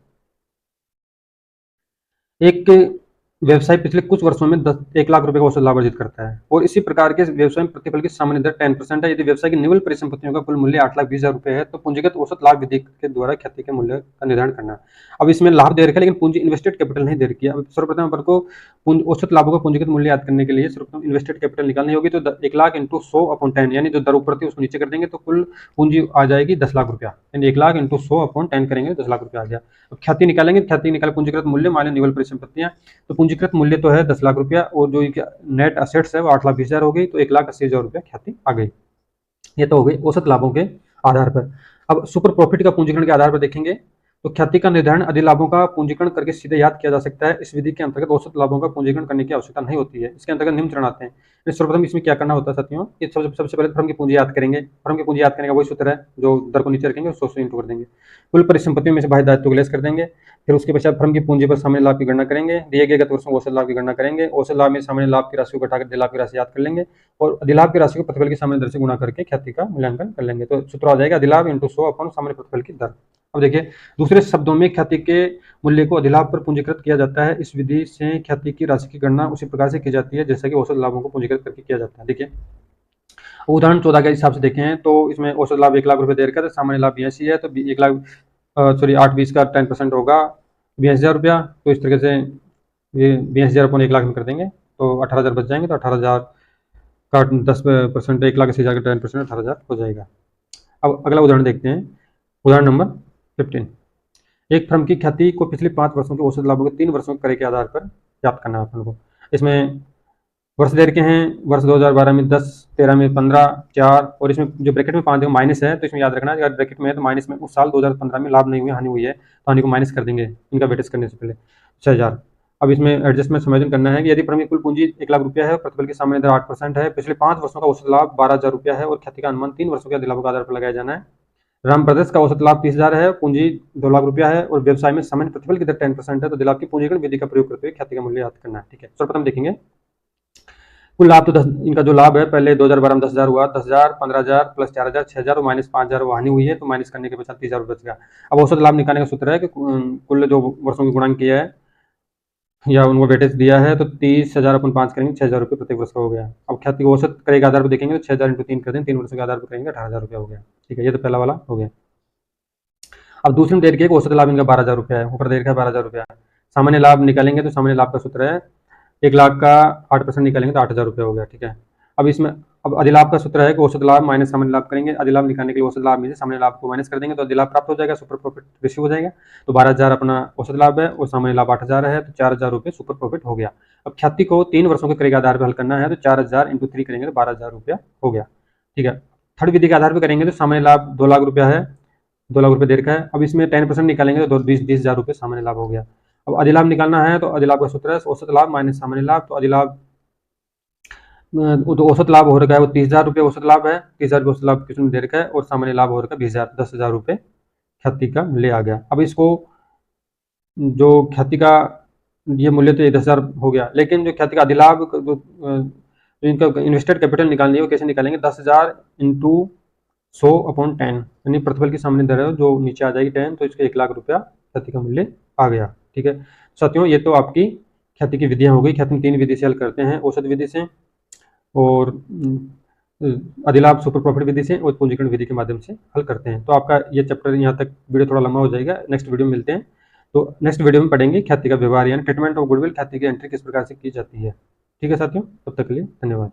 एक व्यवसाय पिछले कुछ वर्षों में 1,00,000 रुपए का औसत लाभ अर्जित करता है, और इसी प्रकार के व्यवसाय में प्रतिफल की सामान्य दर 10% है। यदि व्यवसाय की निवल परिसंपत्तियों का कुल मूल्य 8,20,000 रुपए है, तो पूंजीगत औसत लाभ विधि के द्वारा ख्याति के मूल्य का निर्धारण करना। अब इसमें लाभ दे रखा है लेकिन पूंजी इन्वेस्टेड कैपिटल नहीं दे रखी है। अब सर्वप्रथम पर को औसत लाभों का पूंजीगत मूल्य याद करने के लिए सर्वप्रथम इन्वेस्टेड कैपिटल निकालनी होगी, तो 1,00,000 इंटू 100 अपॉन 10, यानी जो दर ऊपर थी उसको नीचे कर देंगे तो कुल पूंजी आ जाएगी 10,00,000 रुपया, यानी 1,00,000 इंटू 100 अपॉन 10 करेंगे 10,00,000 रुपया आ गया। अब ख्याति निकालेंगे, ख्याति निकाले पूंजीकृत मूल्य माने निवल परिसंपत्तियां, तो पूंजीकृत मूल्य तो है 10,00,000 रुपया, और जो नेट असेट्स है वो 8,20,000 हो गई, तो 1,80,000 रुपया ख्याति आ गई। ये तो हो गई औसत लाभों के आधार पर। अब सुपर प्रॉफिट का पूंजीकरण के आधार पर देखेंगे, तो ख्याति का निर्धारण अधिलाभों का पूंजीकरण करके सीधे याद किया जा सकता है। इस विधि के अंतर्गत औसत लाभों का पूंजीकरण करने की आवश्यकता नहीं होती है। इसके अंतर्गत निम्न चरण आते हैं। सर्वप्रथम इसमें क्या करना होता है साथियों, ये सबसे पहले फर्म की पूंजी याद करेंगे। फर्म की पूंजी याद करने का वही सूत्र है, जो दर को नीचे रखेंगे 100 से इंटू कर देंगे, कुल परिसंपत्तियों में से बाह्य दायित्व को लेस कर देंगे। फिर उसके पश्चात फर्म की पूंजी पर सामान्य लाभ की गणना करेंगे, दिए गए गत वर्षों औसत लाभ की गणना करेंगे। औसत लाभ में सामान्य लाभ की राशि को घटाकर अधिलाभ की राशि याद कर लेंगे, और अधिलाभ की राशि को प्रतिफल की सामान्य दर से गुणा करके ख्याति का मूल्यांकन कर लेंगे, तो सूत्र आ जाएगा अधिलाभ इंटू 100 अपॉन सामान्य प्रतिफल की दर। अब देखिए दूसरे शब्दों में ख्याति के मूल्य को अधिलाभ पर पूंजीकृत किया जाता है। इस विधि से ख्याति की राशि की गणना उसी प्रकार से की जाती है जैसा कि औसत लाभों को पूंजीकृत करके किया जाता है। देखिए उदाहरण 14 के हिसाब से देखें तो इसमें औसत लाभ 1,00,000 रुपये दे रखा है, तो सामान्य लाभ 82 है, तो 8,20 का 10% होगा 82,000 रुपया। तो इस तरीके से ये 82,000 अपॉन 1,00,000 में कर देंगे तो 18,000 बच जाएंगे, तो 18,000 का 10%, 1,80,000 का 10% 18,000 हो जाएगा। अब अगला उदाहरण देखते हैं, उदाहरण नंबर 15। एक फर्म की ख्याति को पिछले 5 वर्षों के औसत लाभों के 3 वर्षों के क्रय के आधार पर याद करना है अपन को। इसमें वर्ष दे रखे हैं, वर्ष 2012 में 10, 13 में 15, 4, और इसमें जो ब्रैकेट में 5 माइनस है, तो इसमें याद रखना है अगर ब्रैकेट में है तो माइनस में उस साल 2015 में लाभ नहीं हुए, हानि हुई है, तो हानि को माइनस कर देंगे इनका वेटेज करने से पहले 6,000। अब इसमें एडजस्टमेंट समायोजन करना है कि यदि फर्म की कुल पूंजी 1,00,000 रुपया है, प्रतिफल की सामान्य दर 8% है, पिछले 5 वर्षों का औसत लाभ 12,000 रुपया है, और ख्याति का अनुमान 3 वर्षों के अधिलाभों के आधार पर लगाया जाना है। राम ब्रदर्स का औसत लाभ 30,000 है, पूंजी 2,00,000 रुपया है, और व्यवसाय में सामान्य प्रतिफल की दर 10% है, तो अधिलाभ की पूंजीकरण विधि का प्रयोग करते हुए ख्याति का मूल्य याद करना है। ठीक है, सर्वप्रथम देखेंगे कुल लाभ, तो 10 इनका जो लाभ है पहले 2012 में 10,000 हुआ, 10,000, 15,000 प्लस 4,000 6,000 और माइनस 5,000 हानि हुई है, तो माइनस करने के पश्चात 30,000 बच गया। अब औसत लाभ निकालने का सूत्र है कि कुल जो वर्षों की गुणांक किया है या उनको वेटेज दिया है, तो 30,000 अपन 5 करेंगे 6,000 रुपये प्रत्येक वर्ष का हो गया। अब ख्याति को औसत क्रय के आधार पर देखेंगे तो 6,000 इंटू 3 कर दें, 3 वर्षों के आधार पर करेंगे 18,000 रुपया हो गया। ठीक है, ये तो पहला वाला हो गया। अब दूसरे में दे रखी है कि औसत लाभ इनका 12,000 रुपया है, ऊपर दे रखा है 12,000 रुपया। सामान्य लाभ निकालेंगे तो सामान्य लाभ का सूत्र है 1,00,000 का 8% निकालेंगे तो 8,000 रुपया हो गया। ठीक है, अब इसमें अब अधिलाभ का सूत्र है कि औसत लाभ माइनस सामान्य लाभ करेंगे। अधिलाभ निकालने के लिए औसत लाभ में से सामान्य लाभ को माइनस कर देंगे तो अधिलाभ प्राप्त हो जाएगा, सुपर प्रॉफिट रेशियो हो जाएगा। तो 12,000 अपना औसत लाभ है और सामान्य लाभ 8,000 है, तो 4,000 रुपये सुपर प्रॉफिट हो गया। अब ख्याति को 3 वर्षों के क्रय के आधार पर हल करना है, तो 4,000 इंटू 3 करेंगे तो 12,000 रुपया हो गया। ठीक है, थर्ड विधि के आधार पर करेंगे तो सामान्य लाभ 2,00,000 रुपया है, 2,00,000 रुपये दे रखा है। अब इसमें 10% निकालेंगे तो 20,000 रुपये सामान्य लाभ हो गया। अब अधिलाभ निकालना है तो अधिलाभ का सूत्र है औसत लाभ माइनस सामान्य लाभ। तो अधिलाभ तो औसत लाभ हो रखा है वो 30,000 रुपये औसत लाभ है, 30,000 रुपये औसत लाभ किसने दे रखा है, और सामान्य लाभ हो रखा है 20,000 10,000 रुपये ख्याति का मूल्य आ गया। अब इसको जो ख्याति का ये मूल्य तो 10,000 हो गया, लेकिन जो ख्याति का अधिलाभ जो इनका इन्वेस्टेड कैपिटल निकालनी है वो कैसे निकालेंगे, 10,000 इंटू 100/10, यानी प्रतिफल की सामान्य दर है जो नीचे आ जाएगी 10, तो इसका 1,00,000 रुपया ख्याति का मूल्य आ गया। ठीक है साथियों, ये तो आपकी ख्याति की विधियां हो गई। ख्याति 3 विधि से हल करते हैं, औसत विधि से और अधिलाभ सुपर प्रॉफिट विधि से और पूंजीकरण विधि के माध्यम से हल करते हैं। तो आपका ये चैप्टर यहाँ तक वीडियो थोड़ा लंबा हो जाएगा, नेक्स्ट वीडियो में मिलते हैं। तो नेक्स्ट वीडियो में पढ़ेंगे ख्याति का व्यवहार यानी ट्रीटमेंट ऑफ गुडविल, ख्याति की एंट्री किस प्रकार से की जाती है। ठीक है साथियों, तब तक के लिए धन्यवाद।